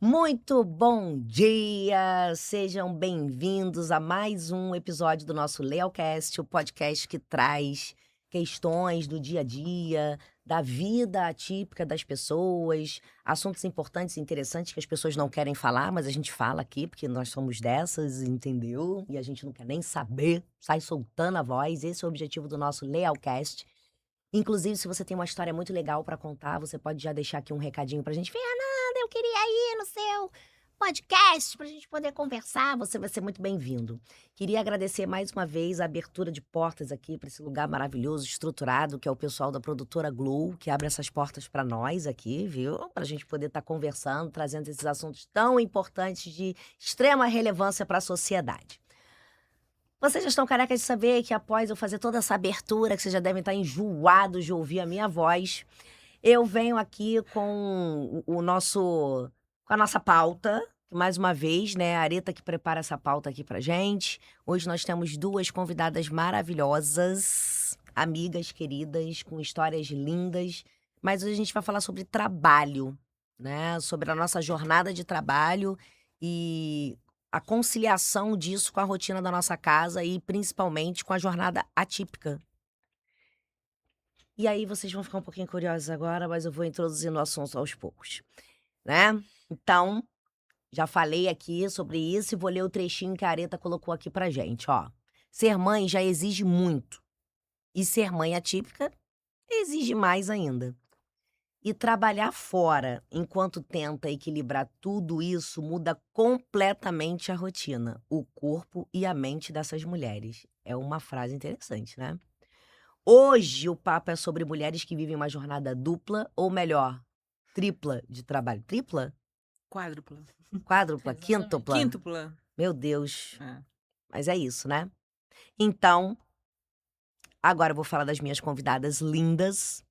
Muito bom dia! Sejam bem-vindos a mais um episódio do nosso Leocast, o podcast que traz questões do dia a dia, da vida atípica das pessoas, assuntos importantes e interessantes que as pessoas não querem falar, mas a gente fala aqui porque nós somos dessas, entendeu? E a gente não quer nem saber, sai soltando a voz. Esse é o objetivo do nosso Leocast. Inclusive, se você tem uma história muito legal pra contar, você pode já deixar aqui um recadinho pra gente. Fernanda, eu queria ir no seu podcast pra gente poder conversar. Você vai ser muito bem-vindo. Queria agradecer mais uma vez a abertura de portas aqui para esse lugar maravilhoso, estruturado, que é o pessoal da produtora Glow, que abre essas portas pra nós aqui, viu? Pra gente poder estar conversando, trazendo esses assuntos tão importantes de extrema relevância para a sociedade. Vocês já estão carecas de saber que após eu fazer toda essa abertura, que vocês já devem estar enjoados de ouvir a minha voz, eu venho aqui com com a nossa pauta. Mais uma vez, né, a Areta que prepara essa pauta aqui pra gente. Hoje nós temos duas convidadas maravilhosas, amigas queridas, com histórias lindas. Mas hoje a gente vai falar sobre trabalho, né? Sobre a nossa jornada de trabalho e a conciliação disso com a rotina da nossa casa e principalmente com a jornada atípica. E aí vocês vão ficar um pouquinho curiosos agora, mas eu vou introduzindo o assunto aos poucos, né? Então, já falei aqui sobre isso e vou ler o trechinho que a Areta colocou aqui pra gente, ó. Ser mãe já exige muito. E ser mãe atípica exige mais ainda. E trabalhar fora enquanto tenta equilibrar tudo isso muda completamente a rotina, o corpo e a mente dessas mulheres. É uma frase interessante, né? Hoje o papo é sobre mulheres que vivem uma jornada dupla, ou melhor, tripla de trabalho. Tripla? Quádrupla. Quádrupla? Exatamente. Quíntupla? Quíntupla. Meu Deus. É. Mas é isso, né? Então, agora eu vou falar das minhas convidadas lindas.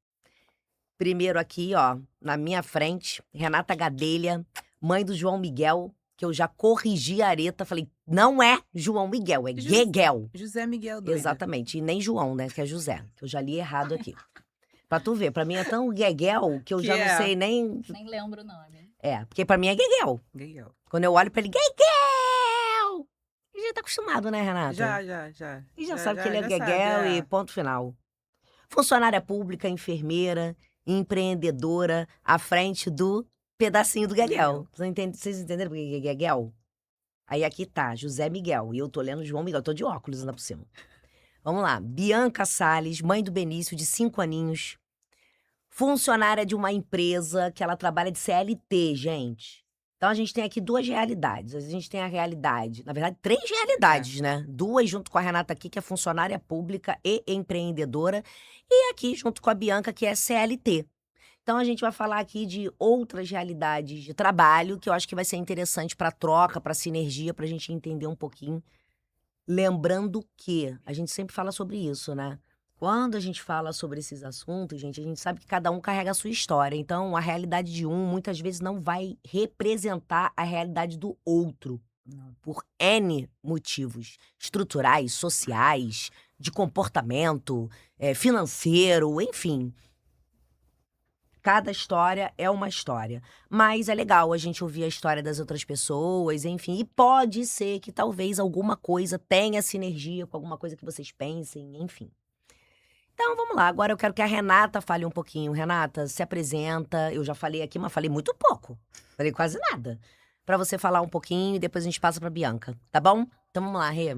Primeiro aqui, ó, na minha frente, Renata Gadelha, mãe do João Miguel, que eu já corrigi a Areta, falei, não é João Miguel, é José, Gueguel. José Miguel doida. Exatamente, e nem João, né, que é José, que eu já li errado aqui. Pra tu ver, pra mim é tão Gueguel que eu Que já não é? sei nem... Nem lembro o nome. É, porque pra mim é Gueguel. Miguel. Quando eu olho pra ele, Gueguel! E já tá acostumado, né, Renata? Já. E já sabe que ele é já Gueguel sabe, e ponto final. Funcionária pública, enfermeira, empreendedora, à frente do pedacinho do Gueguel. Vocês entenderam por que é Gueguel? Aí aqui tá, José Miguel. E eu tô lendo João Miguel, tô de óculos ainda por cima. Vamos lá. Bianca Salles, mãe do Benício, de 5 aninhos. Funcionária de uma empresa que ela trabalha de CLT, gente. Então a gente tem aqui duas realidades. A gente tem a realidade, na verdade, três realidades, né? Duas junto com a Renata aqui, que é funcionária pública e empreendedora, e aqui junto com a Bianca, que é CLT. Então a gente vai falar aqui de outras realidades de trabalho, que eu acho que vai ser interessante para troca, para sinergia, para a gente entender um pouquinho. Lembrando que a gente sempre fala sobre isso, né? Quando a gente fala sobre esses assuntos, gente, a gente sabe que cada um carrega a sua história. Então, a realidade de um muitas vezes não vai representar a realidade do outro, Não. por N motivos estruturais, sociais, de comportamento, financeiro, enfim. Cada história é uma história. Mas é legal a gente ouvir a história das outras pessoas, enfim. E pode ser que talvez alguma coisa tenha sinergia com alguma coisa que vocês pensem, enfim. Então vamos lá, agora eu quero que a Renata fale um pouquinho. Renata, se apresenta. Eu já falei aqui, mas falei muito pouco. Falei quase nada. Pra você falar um pouquinho e depois a gente passa pra Bianca, tá bom? Então vamos lá, Rê.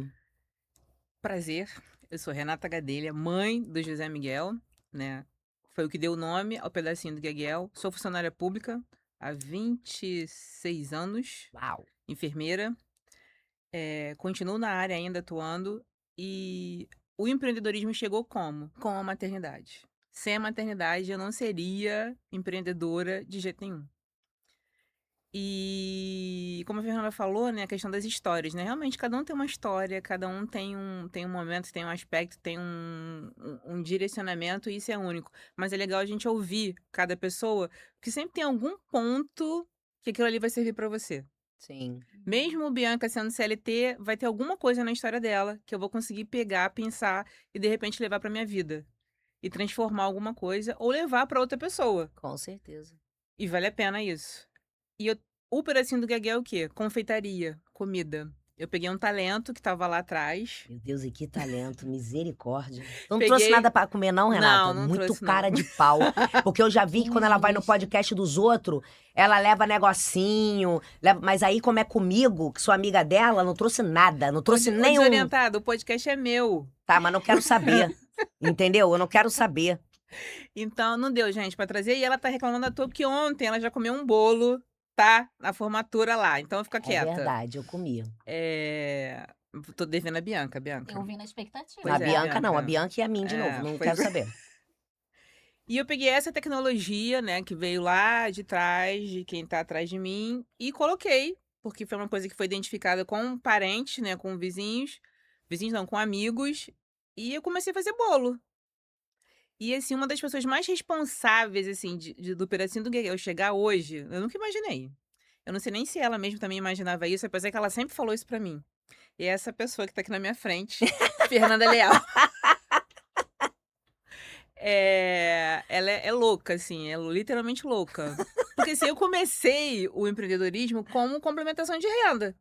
Prazer. Eu sou Renata Gadelha, mãe do José Miguel, né? Foi o que deu o nome ao pedacinho do Gueguel. Sou funcionária pública há 26 anos, Uau. enfermeira. Continuo na área ainda atuando. E o empreendedorismo chegou como? Com a maternidade. Sem a maternidade, eu não seria empreendedora de jeito nenhum. E como a Fernanda falou, né, a questão das histórias, né? Realmente, cada um tem uma história, cada um tem um momento, tem um aspecto, tem um direcionamento, e isso é único. Mas é legal a gente ouvir cada pessoa, porque sempre tem algum ponto que aquilo ali vai servir pra você. Sim. Mesmo Bianca sendo CLT, vai ter alguma coisa na história dela que eu vou conseguir pegar, pensar e de repente levar pra minha vida. E transformar alguma coisa ou levar pra outra pessoa. Com certeza. E vale a pena isso. E eu O pedacinho do Guegué é o quê? Confeitaria, comida. Eu peguei um talento que estava lá atrás, Meu Deus, e que talento, misericórdia. Tu não trouxe peguei nada pra comer não, não, Renata? não Muito trouxe não. cara de pau. Porque eu já vi que quando ela vai no Jesus. podcast dos outros, ela leva negocinho, mas aí como é comigo, que sou amiga dela, não trouxe nada, não trouxe Ô nenhum. desorientado, o podcast é meu. Tá, mas não quero saber. Entendeu? Eu não quero saber. Então não deu, gente, pra trazer. E ela tá reclamando à toa porque ontem ela já comeu um bolo, tá? Na formatura lá. Então fica É quieta. verdade, eu comi. Tô devendo a Bianca, Bianca. Eu vim na expectativa. Pois A é, Bianca não, a Bianca. Bianca e a mim de novo, não Pois quero é. saber. E eu peguei essa tecnologia, né, que veio lá de trás, de quem tá atrás de mim, e coloquei, porque foi uma coisa que foi identificada com parentes, né, com vizinhos. Vizinhos não, com amigos. E eu comecei a fazer bolo. E, assim, uma das pessoas mais responsáveis, assim, do pedacinho do Guerreiro chegar hoje, eu nunca imaginei. Eu não sei nem se ela mesma também imaginava isso, apesar que ela sempre falou isso pra mim. E é essa pessoa que tá aqui na minha frente, Fernanda Leal. Ela é louca, assim, é literalmente louca. Porque, assim, eu comecei o empreendedorismo como complementação de renda,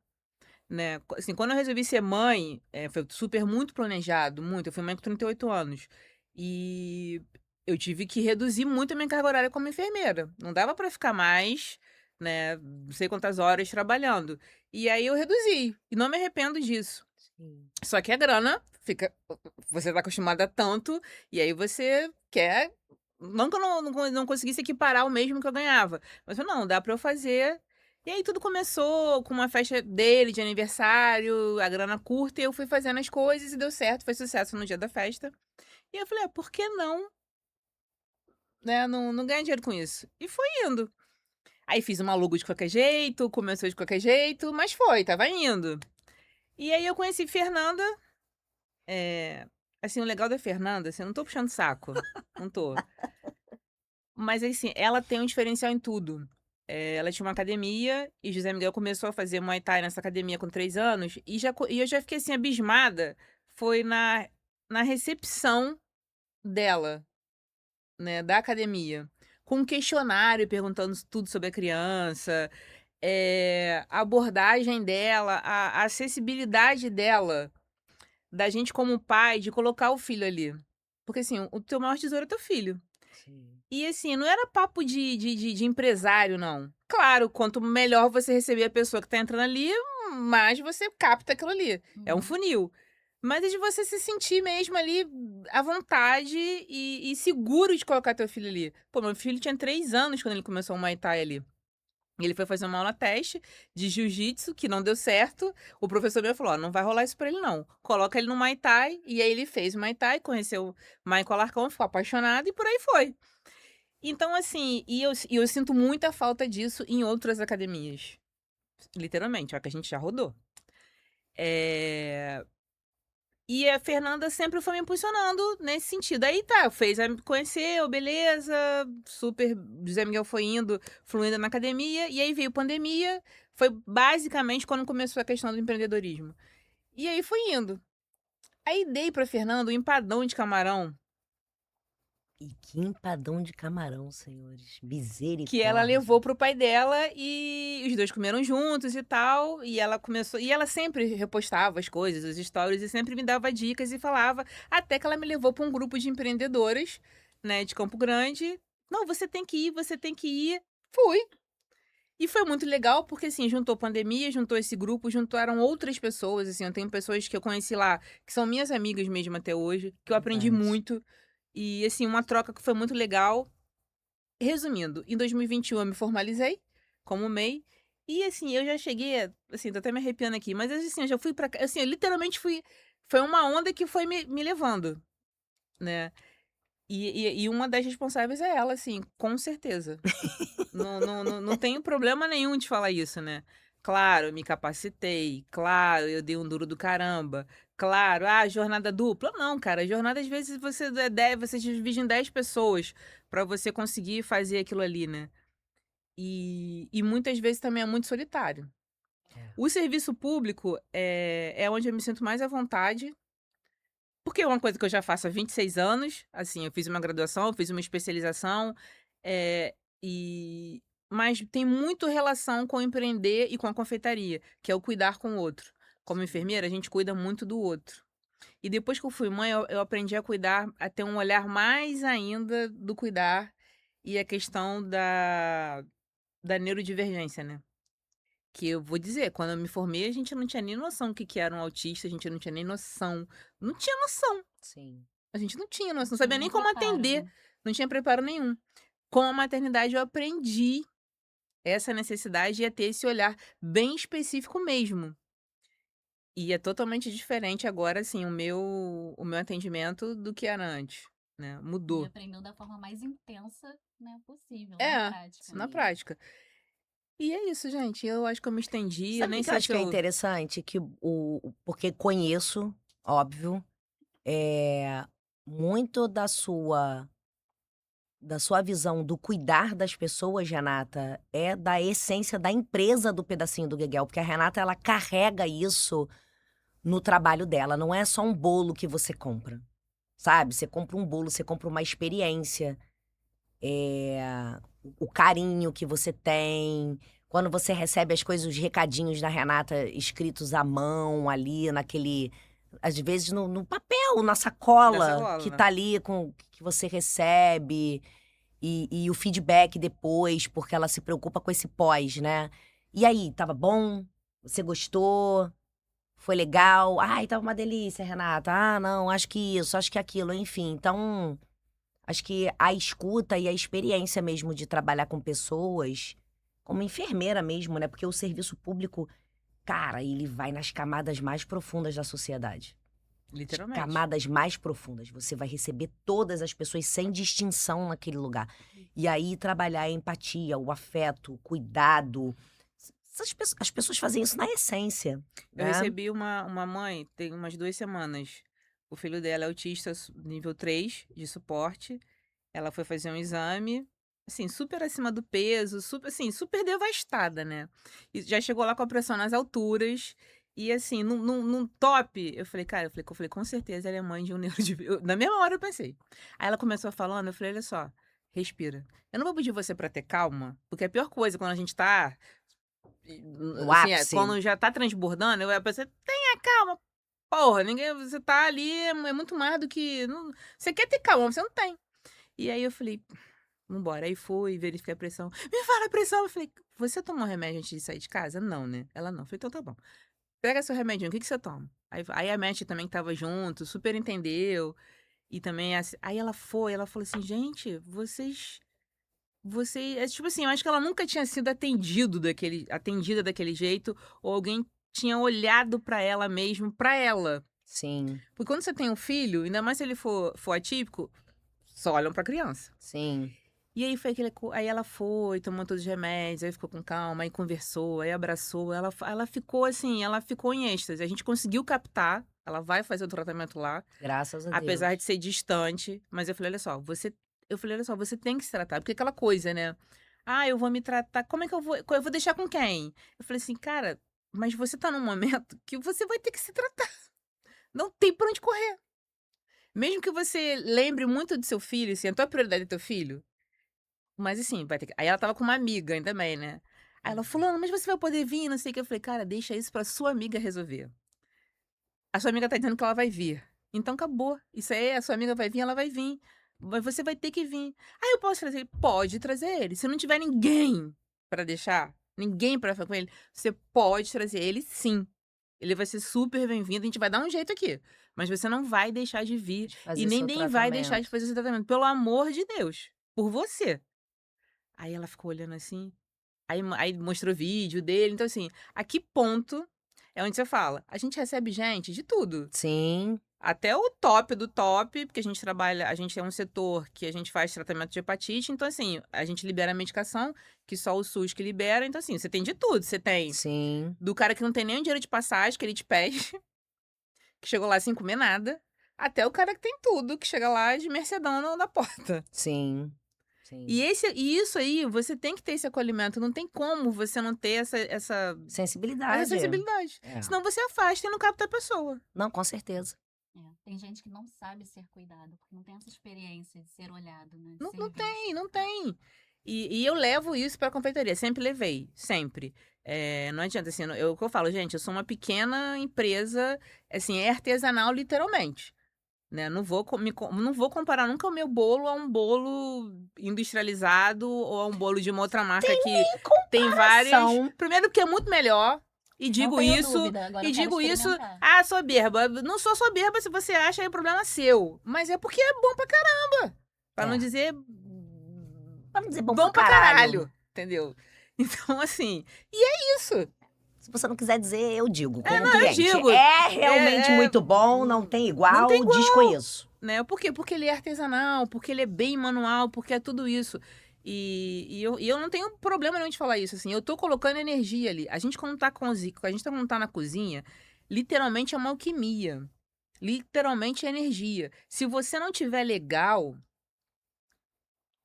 né. Assim, quando eu resolvi ser mãe, foi super muito planejado, muito. Eu fui mãe com 38 anos. E eu tive que reduzir muito a minha carga horária como enfermeira. Não dava pra ficar mais, né, não sei quantas horas trabalhando. E aí eu reduzi, e não me arrependo disso. Sim. Só que a grana fica você tá acostumada a tanto, e aí você quer não que eu não conseguisse equiparar o mesmo que eu ganhava, mas eu: "Não, dá pra eu fazer". E aí tudo começou com uma festa dele de aniversário, a grana curta, e eu fui fazendo as coisas e deu certo, foi sucesso no dia da festa. E eu falei: por que não, né, não ganhar dinheiro com isso?". E foi indo. Aí fiz uma logo de qualquer jeito, começou de qualquer jeito, mas foi, estava indo. E aí eu conheci Fernanda. Assim, o legal da Fernanda, assim, eu não tô puxando saco, não tô. Mas, assim, ela tem um diferencial em tudo. Ela tinha uma academia e José Miguel começou a fazer Muay Thai nessa academia com 3 anos e eu já fiquei, assim, abismada, foi na recepção dela, né, da academia, com um questionário perguntando tudo sobre a criança, a abordagem dela, a acessibilidade dela. Da gente como pai, de colocar o filho ali. Porque, assim, o teu maior tesouro é teu filho. Sim. E, assim, não era papo de empresário, não. Claro, quanto melhor você receber a pessoa que tá entrando ali, mais você capta aquilo ali. É um Uhum. funil. Mas é de você se sentir mesmo ali à vontade e seguro de colocar teu filho ali. Pô, meu filho tinha 3 anos quando ele começou o Muay Thai ali. Ele foi fazer uma aula teste de jiu-jitsu, que não deu certo. O professor meu falou: "Ó, não vai rolar isso pra ele não. Coloca ele no Muay Thai". E aí ele fez o Muay Thai, conheceu o Michael Alarcón, ficou apaixonado e por aí foi. Então, assim, eu sinto muita falta disso em outras academias. Literalmente, ó, que a gente já rodou. Eh E a Fernanda sempre foi me impulsionando nesse sentido. Aí tá, fez a me conheceu, beleza, super José Miguel foi indo, fluindo na academia, e aí veio pandemia, foi basicamente quando começou a questão do empreendedorismo. E aí foi indo. Aí dei pra Fernanda um empadão de camarão, E que empadão de camarão, senhores. que ela levou Misericórdia. pro pai dela e os 2 comeram juntos e tal, e ela sempre repostava as coisas, os stories, e sempre me dava dicas e falava, até que ela me levou pra um grupo de empreendedoras, né, de Campo Grande. "Não, você tem que ir, você tem que ir". Fui. E foi muito legal, porque, assim, juntou pandemia, juntou esse grupo, juntaram outras pessoas, assim, eu tenho pessoas que eu conheci lá, que são minhas amigas mesmo até hoje, que eu aprendi Verdade. muito, e, assim, uma troca que foi muito legal. Resumindo, em 2021 eu me formalizei como MEI, e assim, eu já cheguei assim, tô até me arrepiando aqui, mas assim, eu já fui pra assim, eu literalmente foi uma onda que foi me levando, né. E uma das responsáveis é ela, assim, com certeza. Não tenho problema nenhum de falar isso, né. Claro, eu me capacitei, claro, eu dei um duro do caramba, claro, jornada dupla, não cara, jornada às vezes você divide em 10 pessoas pra você conseguir fazer aquilo ali, né. E muitas vezes também é muito solitário. É. O serviço público é onde eu me sinto mais à vontade, porque é uma coisa que eu já faço há 26 anos, assim, eu fiz uma graduação, eu fiz uma especialização, eh, e mas tem muito relação com empreender e com a confeitaria, que é o cuidar com o outro. Como enfermeira, a gente cuida muito do outro. E depois que eu fui mãe, eu aprendi a cuidar, a ter um olhar mais ainda do cuidar e a questão da neurodivergência, né? Que eu vou dizer, quando eu me formei, a gente não tinha nem noção do que era um autista, a gente não tinha nem noção. Não tinha noção. Sim. A gente não tinha Não noção, não tinha sabia nenhum nem como preparo, atender, né? não tinha preparo nenhum. Com a maternidade, eu aprendi essa necessidade e a ter esse olhar bem específico mesmo. E é totalmente diferente agora, assim, o meu atendimento do que era antes, né? E Mudou. aprendeu da forma mais intensa, né, possível, na É, prática na mesmo. prática. E é isso, gente. Eu acho que eu me estendi. Eu Sabe o nem que eu sei acho se que é eu. interessante? Que porque conheço, óbvio, é, muito da sua visão do cuidar das pessoas, Renata, é da essência da empresa do Pedacinho do Gueguel, porque a Renata, ela carrega isso no trabalho dela, não é só um bolo que você compra, sabe? Você compra um bolo, você compra uma experiência, o carinho que você tem, quando você recebe as coisas, os recadinhos da Renata escritos à mão ali, naquele, às vezes no papel, na Nessa sacola, cola, que né? tá ali com que você recebe. E o feedback depois, porque ela se preocupa com esse pós, né? E aí, tava bom? Você gostou? Foi legal? Ai, tava uma delícia, Renata. Ah, não, acho que isso, acho que aquilo, enfim. Então, acho que a escuta e a experiência mesmo de trabalhar com pessoas, como enfermeira mesmo, né? Porque o serviço público, cara, ele vai nas camadas mais profundas da sociedade. As Literalmente. camadas mais profundas. Você vai receber todas as pessoas sem distinção naquele lugar. E aí trabalhar a empatia, o afeto, o cuidado. As pessoas fazem isso na essência, Eu né? recebi uma mãe, tem umas 2 semanas. O filho dela é autista nível 3 de suporte. Ela foi fazer um exame, assim, super acima do peso, super, assim, super devastada, né? E já chegou lá com a pressão nas alturas. E assim, num top, eu falei, com certeza ela é mãe de um Na mesma hora eu pensei. Aí ela começou falando, eu falei, olha só, respira. Eu não vou pedir você pra ter calma, porque a pior coisa quando a gente tá, No assim, ápice. quando já tá transbordando, eu pensei, tenha calma, porra, ninguém, você tá ali, é muito mais do que, você quer ter calma, você não tem. E aí eu falei, vambora. Aí fui, verifiquei a pressão. Me fala a pressão. Eu falei, você tomou remédio antes de sair de casa? Não, né? Ela não. Eu falei, então tá bom. Pega seu remedinho, o que que você toma? Aí a Matt também que tava junto, super entendeu. E também, aí ela falou assim, gente, é tipo assim, eu acho que ela nunca tinha sido atendida daquele jeito, ou alguém tinha olhado pra ela mesmo, pra ela. Sim, Porque quando você tem um filho, ainda mais se ele for atípico, só olham pra criança. sim. E aí foi aí ela foi, tomou todos os remédios, aí ficou com calma, aí conversou, aí abraçou, ela ficou assim, ela ficou em êxtase. A gente conseguiu captar, ela vai fazer o tratamento lá, Graças a apesar Deus. de ser distante, mas eu falei, olha só, você tem que se tratar, porque aquela coisa, né? Ah, eu vou me tratar, como é que eu vou deixar com quem? Eu falei assim, cara, mas você tá num momento que você vai ter que se tratar. Não tem pra onde correr. Mesmo que você lembre muito do seu filho, assim, a tua prioridade é teu filho, mas assim, vai ter que aí ela estava com uma amiga ainda bem, né. Aí ela: "Fulano, mas você vai poder vir, não sei o quê", eu falei: "Cara, deixa isso pra sua amiga resolver. A sua amiga tá dizendo que ela vai vir, então acabou. Isso aí, a sua amiga vai vir, ela vai vir, mas você vai ter que vir". "Ah, eu posso trazer ele?". "Pode trazer ele, se não tiver ninguém pra deixar, ninguém pra ficar com ele, você pode trazer ele sim. Ele vai ser super bem-vindo, a gente vai dar um jeito aqui, mas você não vai deixar de vir De e fazer nem seu nem vai deixar de tratamento. fazer esse tratamento, pelo amor de Deus, por você". Aí ela ficou olhando assim, aí mostrou vídeo dele, então assim, a que ponto é onde você fala, a gente recebe gente de tudo, Sim, até o top do top, porque a gente é um setor que a gente faz tratamento de hepatite, então assim, a gente libera medicação, que só o SUS que libera, então assim, você tem de tudo, você tem sim, do cara que não tem nem o dinheiro de passagem, que ele te pede, que chegou lá sem comer nada, até o cara que tem tudo, que chega lá de mercedão na porta. sim, E sim. esse e isso aí, você tem que ter esse acolhimento, não tem como você não ter essa Sensibilidade. sensibilidade. É. Senão você afasta e não capta a pessoa. Não, com certeza. É, tem gente que não sabe ser cuidado, porque não tem essa experiência de ser olhado, né, de Não ser não tem, visto. não tem. E eu levo isso pra confeitaria, sempre levei, sempre. Não adianta, assim, o que eu falo, gente, eu sou uma pequena empresa, assim, é artesanal literalmente, né? Não vou comparar nunca o meu bolo a um bolo industrializado ou a um bolo de uma outra marca que tem várias. Comparação. Primeiro porque é muito melhor. E Não digo tenho isso, dúvida, agora eu quero experimentar. soberba. Não sou soberba, se você acha, aí é problema seu. Mas é porque é bom pra caramba. Pra não É. dizer Pra não dizer bom bom pra pra caralho. caralho, entendeu? Então, assim, e é isso. Se você não quiser dizer, eu digo, como não, eu cliente. digo. É realmente muito bom, não tem igual, tem igual. desconheço. Né? Por quê? Porque ele é artesanal, porque ele é bem manual, porque é tudo isso. E eu não tenho problema nenhum de falar isso, assim. Eu tô colocando energia ali. A gente, quando tá quando tá na cozinha, literalmente é uma alquimia. Literalmente é energia. Se você não tiver legal,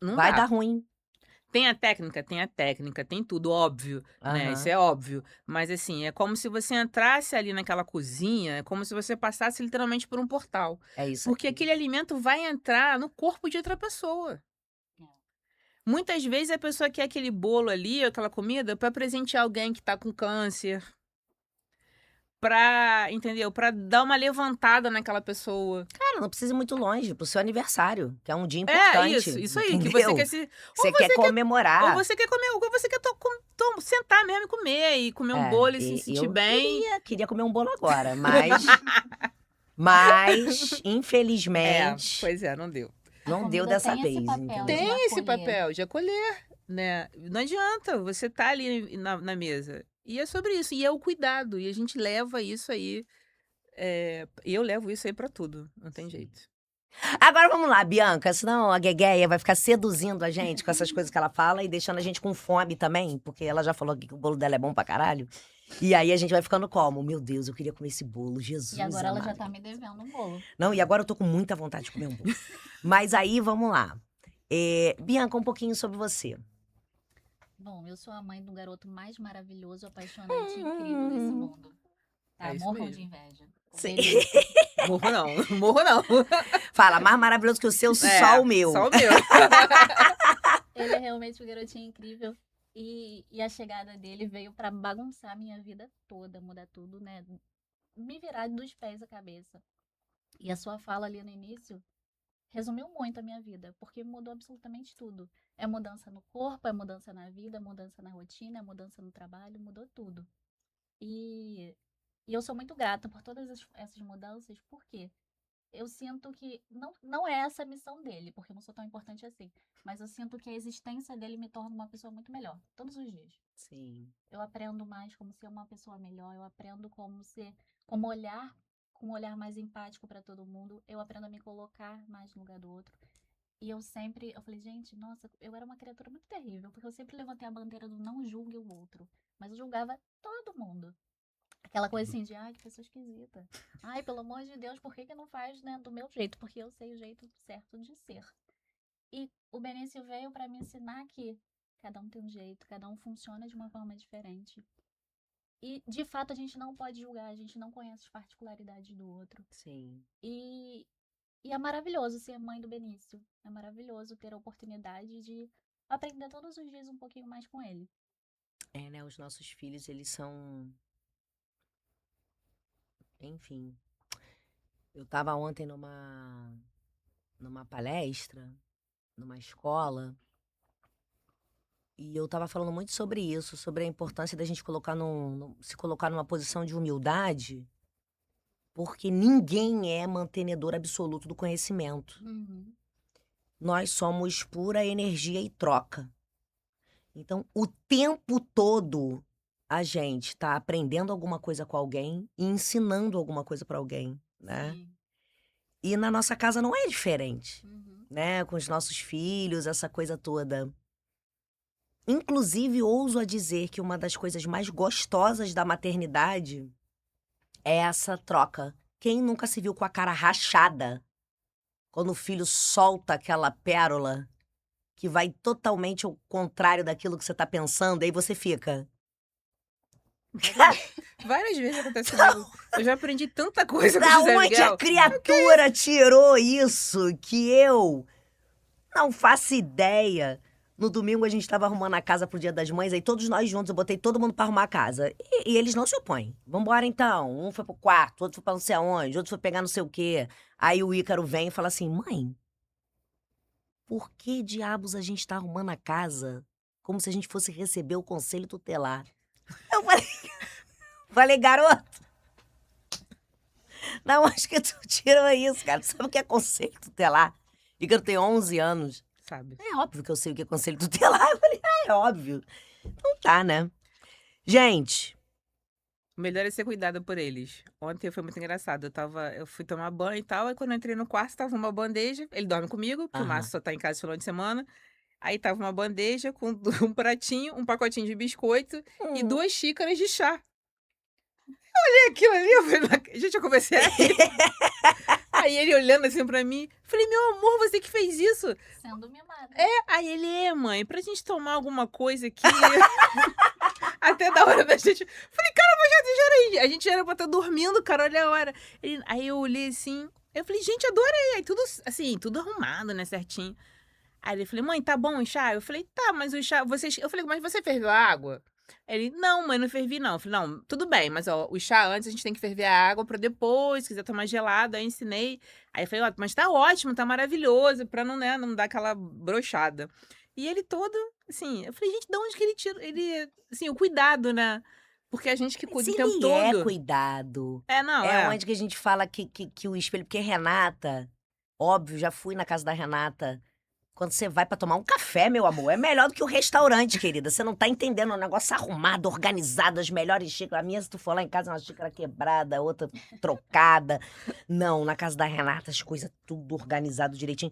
não Vai dá. dar ruim. Tem a técnica, tem tudo, óbvio, né? Isso Aham. é óbvio. Mas assim, é como se você entrasse ali naquela cozinha, é como se você passasse literalmente por um portal. É isso Porque aí. aquele alimento vai entrar no corpo de outra pessoa. Muitas vezes a pessoa quer aquele bolo ali, aquela comida, para presentear alguém que tá com câncer. Entendeu? Pra dar uma levantada naquela pessoa. Cara, não precisa ir muito longe, pro seu aniversário, que é um dia importante. Isso aí, que entendeu? você quer se. Que você quer comemorar. Ou você quer comer, ou você quer sentar mesmo e comer um bolo e se sentir eu bem. queria comer um bolo agora, mas infelizmente, Pois é, não deu. não A deu comida dessa tem esse vez. papel entendeu? de Tem esse acolher. papel de acolher, né? Não adianta, você tá ali na mesa. E é sobre isso, e é o cuidado, e a gente leva isso aí. E eu levo isso aí pra tudo, não tem jeito. Agora vamos lá, Bianca, senão a Guegueia vai ficar seduzindo a gente com essas coisas que ela fala e deixando a gente com fome também, porque ela já falou que o bolo dela é bom pra caralho. E aí a gente vai ficando como? Meu Deus, eu queria comer esse bolo, Jesus E agora ela já amado. tá me devendo um bolo. Não, e agora eu tô com muita vontade de comer um bolo. Mas aí, vamos lá. Bianca, um pouquinho sobre você. Bom, eu sou a mãe do garoto mais maravilhoso, apaixonante e incrível desse mundo. Tá? É isso Morram mesmo. de inveja. Sim. Benício. Morro não. Fala, mais maravilhoso que o seu, só o meu. Só o meu. Ele é realmente um garotinho incrível. E a chegada dele veio pra bagunçar a minha vida toda, mudar tudo, né? Me virar dos pés à cabeça. E a sua fala ali no início resumiu muito a minha vida, porque mudou absolutamente tudo. É mudança no corpo, é mudança na vida, é mudança na rotina, é mudança no trabalho, mudou tudo. E eu sou muito grata por todas essas mudanças, porque eu sinto que não é essa a missão dele, porque eu não sou tão importante assim, mas eu sinto que a existência dele me torna uma pessoa muito melhor, todos os dias. Sim. Eu aprendo mais como ser uma pessoa melhor, eu aprendo como olhar com um olhar mais empático para todo mundo, eu aprendo a me colocar mais no lugar do outro. E eu falei, gente, nossa, eu era uma criatura muito terrível, porque eu sempre levantei a bandeira do não julgue o outro, mas eu julgava todo mundo. Aquela coisa assim de, ai, que pessoa esquisita. Ai, pelo amor de Deus, por que não faz, né, do meu jeito? Porque eu sei o jeito certo de ser. E o Benício veio para me ensinar que cada um tem um jeito, cada um funciona de uma forma diferente. E, de fato, a gente não pode julgar, a gente não conhece as particularidades do outro. Sim. E é maravilhoso ser mãe do Benício. É maravilhoso ter a oportunidade de aprender todos os dias um pouquinho mais com ele. Né? Os nossos filhos, eles são... Enfim. Eu tava ontem numa palestra, numa escola, e eu tava falando muito sobre isso, sobre a importância da gente se colocar numa posição de humildade, porque ninguém é mantenedor absoluto do conhecimento. Uhum. Nós somos pura energia e troca. Então, o tempo todo, a gente tá aprendendo alguma coisa com alguém e ensinando alguma coisa para alguém, né? Sim. E na nossa casa não é diferente, Uhum. né? Com os nossos filhos, essa coisa toda. Inclusive, ouso a dizer que uma das coisas mais gostosas da maternidade é essa troca. Quem nunca se viu com a cara rachada quando o filho solta aquela pérola que vai totalmente ao contrário daquilo que você tá pensando, aí você fica... Várias vezes acontece comigo. Eu já aprendi tanta coisa com o Da José onde Miguel. a criatura tirou isso que eu não faço ideia. No domingo a gente tava arrumando a casa pro Dia das Mães, aí todos nós juntos, eu botei todo mundo pra arrumar a casa. E eles não se opõem. Vambora então. Um foi pro quarto, outro foi pra não sei aonde, outro foi pegar não sei o quê. Aí o Ícaro vem e fala assim: mãe, por que diabos a gente tá arrumando a casa como se a gente fosse receber o conselho tutelar? Eu falei, garoto, não, acho que tu tirou isso, cara. Tu sabe o que é conselho tutelar? Ícaro tem 11 anos. Sabe? É óbvio que eu sei o que é conselho tutelar. Eu falei, é óbvio. Então tá, né? Gente, O melhor é ser cuidada por eles. Ontem foi muito engraçado. Eu fui tomar banho e tal. Aí quando eu entrei no quarto, tava uma bandeja. Ele dorme comigo, porque o aham. Márcio só tá em casa no final de semana. Aí tava uma bandeja com um pratinho, um pacotinho de biscoito e 2 xícaras de chá. E aquilo ali, eu falei, gente, eu comecei a rir. Aí ele olhando assim pra mim, falei, meu amor, você que fez isso? Sendo mimada. Aí ele, mãe, pra gente tomar alguma coisa aqui. Até da hora da gente. Falei, cara, mas já era aí. A gente já era pra estar dormindo, cara, olha a hora. Aí eu olhei assim, eu falei, gente, adorei. Aí tudo assim, tudo arrumado, né, certinho. Aí ele falou, mãe, tá bom o chá? Eu falei, tá, mas o chá, Eu falei, mas você ferveu a água? Ele, não, mãe, não fervi não. Eu falei, não, tudo bem, mas ó, o chá antes a gente tem que ferver a água pra depois, se quiser tomar gelado, aí eu ensinei. Aí eu falei, ó, mas tá ótimo, tá maravilhoso, pra não, né, não dar aquela brochada. E ele todo, assim, eu falei, gente, de onde que ele tira? Ele, assim, o cuidado, né? Porque a gente que Mas cuida o tempo ele é todo. cuidado. Não, É é. onde que a gente fala que o espelho. Porque Renata, óbvio, já fui na casa da Renata. Quando você vai pra tomar um café, meu amor, é melhor do que o restaurante, querida. Você não tá entendendo. É um negócio arrumado, organizado, as melhores xícaras. A minha, se tu for lá em casa, é uma xícara quebrada, outra trocada. Não, na casa da Renata, as coisas tudo organizado direitinho.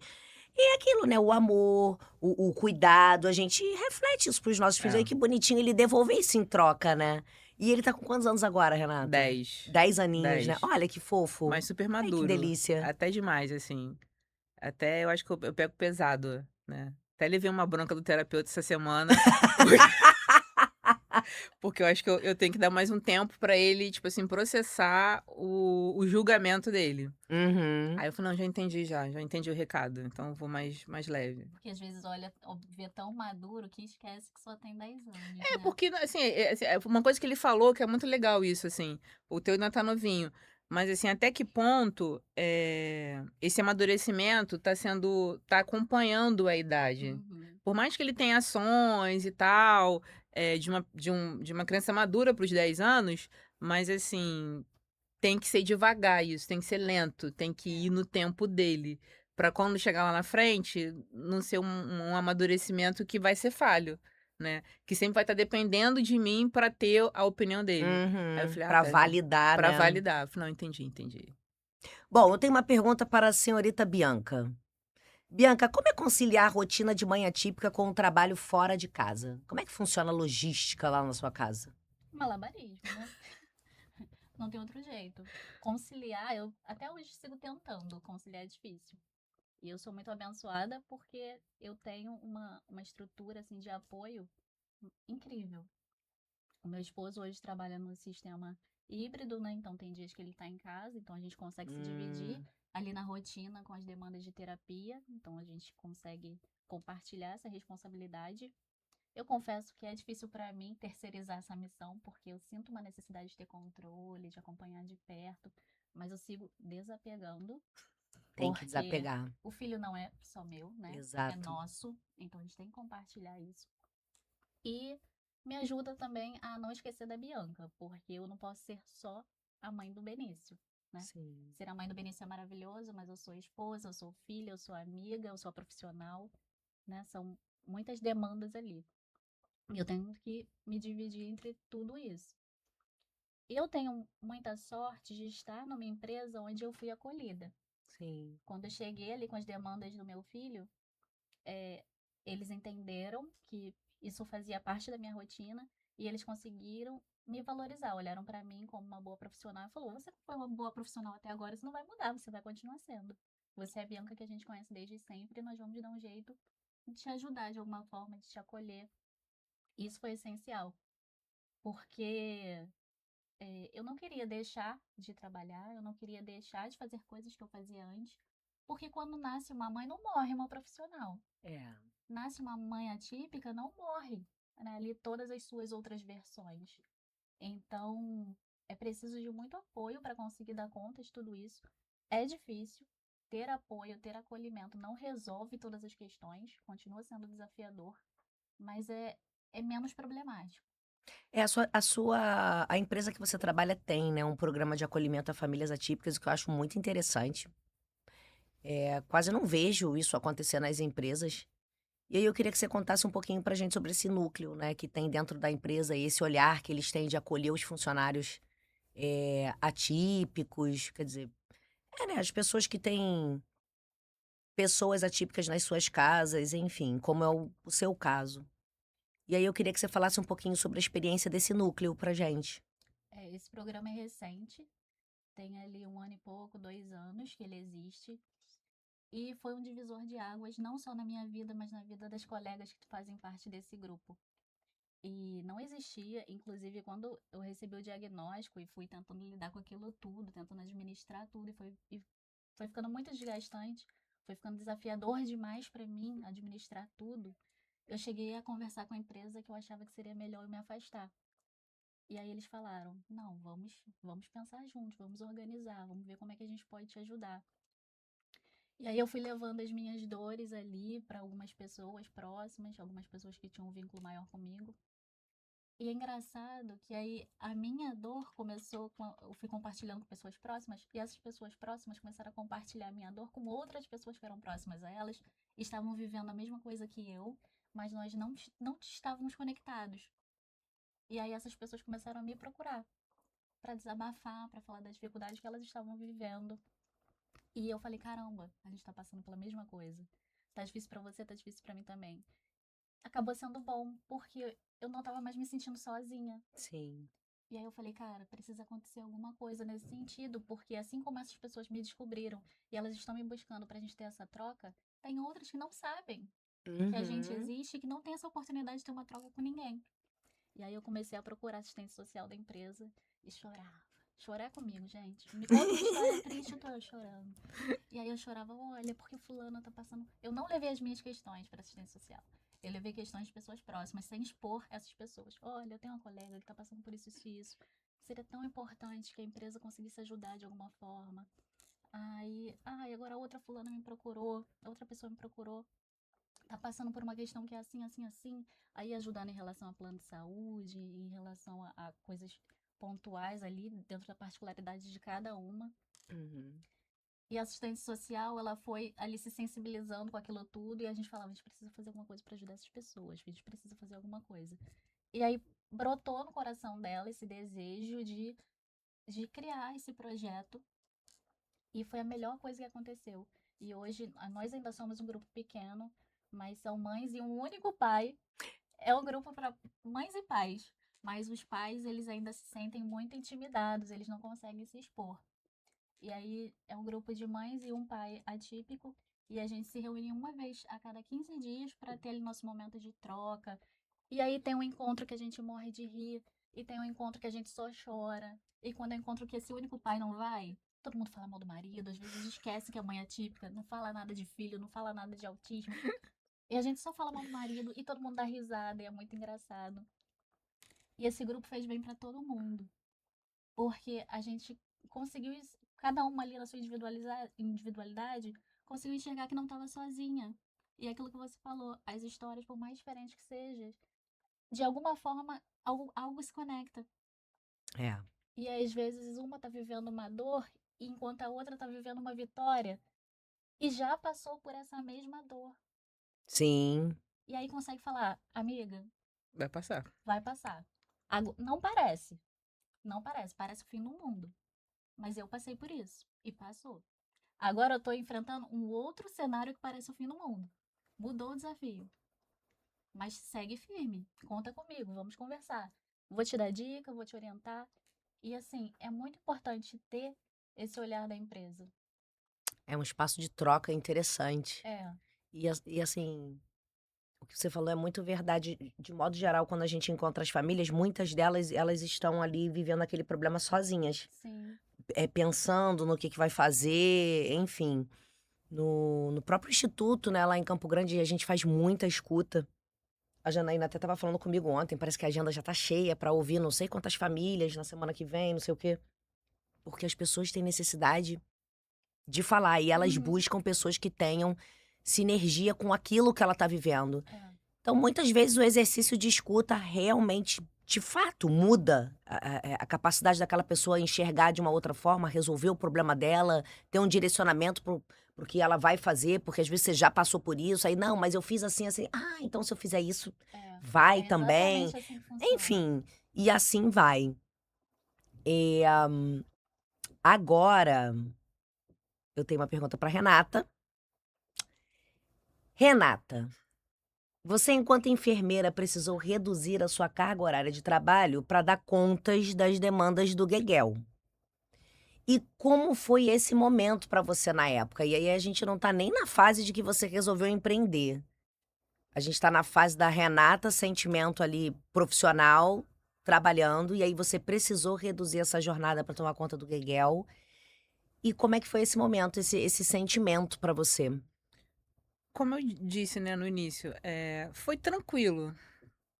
E é aquilo, né? O amor, o cuidado. A gente reflete isso pros nossos filhos. Aí É. que bonitinho ele devolver isso em troca, né? E ele tá com quantos anos agora, Renata? 10. 10 aninhos, né? 10. Olha que fofo. Mas super Ai, que maduro. delícia. Até demais, assim. Até eu acho que eu pego pesado, né. Até levei uma bronca do terapeuta essa semana, porque porque eu acho que eu tenho que dar mais um tempo pra ele, tipo assim, processar o julgamento dele. Uhum. Aí eu falei: "Não, já entendi o recado, então eu vou mais leve". Porque às vezes olha, vê tão maduro que esquece que só tem 10 anos, É, né? porque, assim, é uma coisa que ele falou que é muito legal isso, assim, o teu ainda tá novinho, mas, assim, até que ponto, esse amadurecimento tá acompanhando a idade. Uhum. Por mais que ele tenha ações e tal, de uma criança madura para os 10 anos, mas, assim, tem que ser devagar isso, tem que ser lento, tem que ir no tempo dele, pra quando chegar lá na frente, não ser um amadurecimento que vai ser falho, né, que sempre vai estar dependendo de mim pra ter a opinião dele. Aí eu Uhum. falei: "Ah, Pra tá, gente", validar, pra né? validar. Eu falei: "Não, entendi". Bom, eu tenho uma pergunta para a senhorita Bianca. Bianca, como é conciliar a rotina de mãe atípica com o trabalho fora de casa? Como é que funciona a logística lá na sua casa? Malabarismo, né? Não tem outro jeito. Conciliar, eu até hoje sigo tentando. Conciliar é difícil. E eu sou muito abençoada porque eu tenho uma estrutura assim de apoio incrível. O meu esposo hoje trabalha no sistema híbrido, né? Então tem dias que ele está em casa, então a gente consegue se dividir Hum. ali na rotina com as demandas de terapia. Então a gente consegue compartilhar essa responsabilidade. Eu confesso que é difícil para mim terceirizar essa missão, porque eu sinto uma necessidade de ter controle, de acompanhar de perto, mas eu sigo desapegando, Tem que porque desapegar. o filho não é só meu, né? É Exato. nosso, então a gente tem que compartilhar isso. E me ajuda também a não esquecer da Bianca, porque eu não posso ser só a mãe do Benício, né? Sim. Ser a mãe do Benício é maravilhoso, mas eu sou esposa, eu sou filha, eu sou amiga, eu sou profissional, né? São muitas demandas ali. E eu tenho que me dividir entre tudo isso. Eu tenho muita sorte de estar numa empresa onde eu fui acolhida. Sim. Quando eu cheguei ali com as demandas do meu filho, eles entenderam que isso fazia parte da minha rotina e eles conseguiram me valorizar. Olharam para mim como uma boa profissional e falou: "Você foi uma boa profissional até agora, isso não vai mudar, você vai continuar sendo. Você é a Bianca que a gente conhece desde sempre e nós vamos dar um jeito de te ajudar de alguma forma, de te acolher". Isso foi essencial, porque eu não queria deixar de trabalhar, eu não queria deixar de fazer coisas que eu fazia antes, porque quando nasce uma mãe não morre uma profissional. É. nasce uma mãe atípica, não morre, né, ali todas as suas outras versões. Então, é preciso de muito apoio para conseguir dar conta de tudo isso. É difícil. Ter apoio, ter acolhimento não resolve todas as questões, continua sendo desafiador, mas é menos problemático. A empresa que você trabalha tem, né, um programa de acolhimento a famílias atípicas, o que eu acho muito interessante. Quase não vejo isso acontecer nas empresas. E aí eu queria que você contasse um pouquinho pra gente sobre esse núcleo, né, que tem dentro da empresa e esse olhar que eles têm de acolher os funcionários, atípicos, quer dizer, né, as pessoas que têm pessoas atípicas nas suas casas, enfim, como é o seu caso. E aí eu queria que você falasse um pouquinho sobre a experiência desse núcleo pra gente. Esse programa é recente, tem ali 1 ano e pouco, 2 anos que ele existe. E foi um divisor de águas, não só na minha vida, mas na vida das colegas que fazem parte desse grupo. E não existia, inclusive quando eu recebi o diagnóstico e fui tentando lidar com aquilo tudo, tentando administrar tudo, e foi ficando muito desgastante, foi ficando desafiador demais para mim administrar tudo. Eu cheguei a conversar com a empresa que eu achava que seria melhor eu me afastar. E aí eles falaram: não, vamos pensar juntos, vamos organizar, vamos ver como é que a gente pode te ajudar. E aí eu fui levando as minhas dores ali para algumas pessoas próximas, algumas pessoas que tinham um vínculo maior comigo. E é engraçado que aí a minha dor começou eu fui compartilhando com pessoas próximas, e essas pessoas próximas começaram a compartilhar a minha dor com outras pessoas que eram próximas a elas, e estavam vivendo a mesma coisa que eu, mas nós não estávamos conectados. E aí essas pessoas começaram a me procurar para desabafar, para falar das dificuldades que elas estavam vivendo. E eu falei: caramba, a gente tá passando pela mesma coisa. Tá difícil pra você, tá difícil pra mim também. Acabou sendo bom, porque eu não tava mais me sentindo sozinha. Sim. E aí eu falei: cara, precisa acontecer alguma coisa nesse sentido, porque assim como essas pessoas me descobriram e elas estão me buscando pra gente ter essa troca, tem outras que não sabem que a gente Uhum. existe e que não tem essa oportunidade de ter uma troca com ninguém. E aí eu comecei a procurar assistente social da empresa e chorava. Chorar comigo, gente. Me conta uma história triste, eu tô chorando. E aí eu chorava: olha, porque fulano tá passando. Eu não levei as minhas questões para assistência social. Eu levei questões de pessoas próximas, sem expor essas pessoas. Olha, eu tenho uma colega que tá passando por isso e isso. Seria tão importante que a empresa conseguisse ajudar de alguma forma. Aí agora outra fulana me procurou, outra pessoa me procurou, tá passando por uma questão que é assim, assim, assim. Aí ajudando em relação a plano de saúde, em relação a coisas pontuais ali, dentro da particularidade de cada uma. Uhum. E a assistente social, ela foi ali se sensibilizando com aquilo tudo, e a gente falava: a gente precisa fazer alguma coisa para ajudar essas pessoas, a gente precisa fazer alguma coisa. E aí brotou no coração dela esse desejo de criar esse projeto, e foi a melhor coisa que aconteceu. E hoje nós ainda somos um grupo pequeno, mas são mães e um único pai. É um grupo para mães e pais, mas os pais, eles ainda se sentem muito intimidados, eles não conseguem se expor. E aí é um grupo de mães e um pai atípico, e a gente se reúne uma vez a cada 15 dias para ter ali nosso momento de troca. E aí tem um encontro que a gente morre de rir, e tem um encontro que a gente só chora. E quando é um encontro que esse único pai não vai, todo mundo fala mal do marido, às vezes esquece que a mãe é atípica, não fala nada de filho, não fala nada de autismo. E a gente só fala mal do marido e todo mundo dá risada, e é muito engraçado. E esse grupo fez bem para todo mundo, porque a gente conseguiu, cada uma ali na sua individualidade, conseguiu enxergar que não estava sozinha. E é aquilo que você falou, as histórias, por mais diferentes que sejam, de alguma forma, algo se conecta. É. E às vezes uma tá vivendo uma dor, enquanto a outra tá vivendo uma vitória, e já passou por essa mesma dor. Sim. E aí consegue falar: amiga, Vai passar. vai passar. Não parece, parece o fim do mundo. Mas eu passei por isso, e passou. Agora eu tô enfrentando um outro cenário que parece o fim do mundo. Mudou o desafio. Mas segue firme. Conta comigo, vamos conversar. Vou te dar dica, vou te orientar. E assim, é muito importante ter esse olhar da empresa. É um espaço de troca interessante. É, E assim, o que você falou é muito verdade. De modo geral, quando a gente encontra as famílias, muitas delas, elas estão ali vivendo aquele problema sozinhas. sim, Pensando no que vai fazer, enfim. No próprio instituto, né, lá em Campo Grande, a gente faz muita escuta. A Janaína até estava falando comigo ontem, parece que a agenda já tá cheia para ouvir não sei quantas famílias na semana que vem, não sei o quê. Porque as pessoas têm necessidade de falar e elas Uhum. buscam pessoas que tenham sinergia com aquilo que ela tá vivendo. É. Então, muitas vezes, o exercício de escuta realmente, de fato, muda a capacidade daquela pessoa enxergar de uma outra forma, resolver o problema dela, ter um direcionamento pro que ela vai fazer, porque às vezes você já passou por isso, aí, não, mas eu fiz assim, assim. Ah, então se eu fizer isso, É. vai É também. exatamente assim que funciona. Enfim, e assim vai. Agora, eu tenho uma pergunta para Renata. Renata, você, enquanto enfermeira, precisou reduzir a sua carga horária de trabalho para dar contas das demandas do Gueguel. E como foi esse momento para você na época? E aí a gente não tá nem na fase de que você resolveu empreender. A gente tá na fase da Renata, sentimento ali profissional, trabalhando, e aí você precisou reduzir essa jornada para tomar conta do Gueguel. E como é que foi esse momento, esse sentimento para você? Como eu disse, né, no início, foi tranquilo,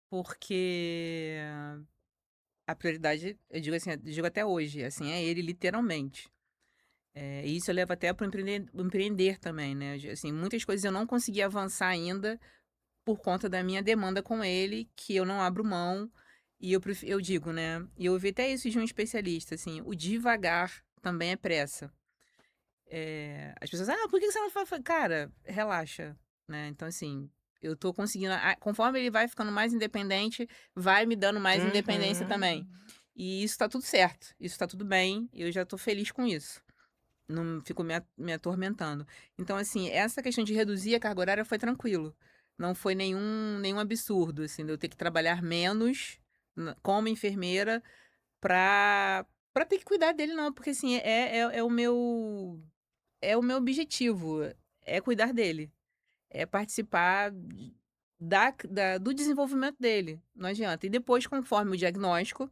porque a prioridade, eu digo assim, eu digo até hoje, assim, é ele literalmente. E isso eu levo até para empreender também, né, assim, muitas coisas eu não consegui avançar ainda por conta da minha demanda com ele, que eu não abro mão, e eu digo, né, e eu ouvi até isso de um especialista, assim, o devagar também é pressa. As pessoas: "Ah, por que você não fa" cara, relaxa, né, então assim, eu tô conseguindo conforme ele vai ficando mais independente, vai me dando mais independência Uhum. também. E isso tá tudo certo, isso tá tudo bem, eu já tô feliz com isso. Não fico me atormentando. Então, assim, essa questão de reduzir a carga horária foi tranquilo. Não foi nenhum absurdo, assim, de eu ter que trabalhar menos como enfermeira pra ter que cuidar dele, não, porque assim, é o meu objetivo, é cuidar dele, é participar do desenvolvimento dele, não adianta. E depois, conforme o diagnóstico,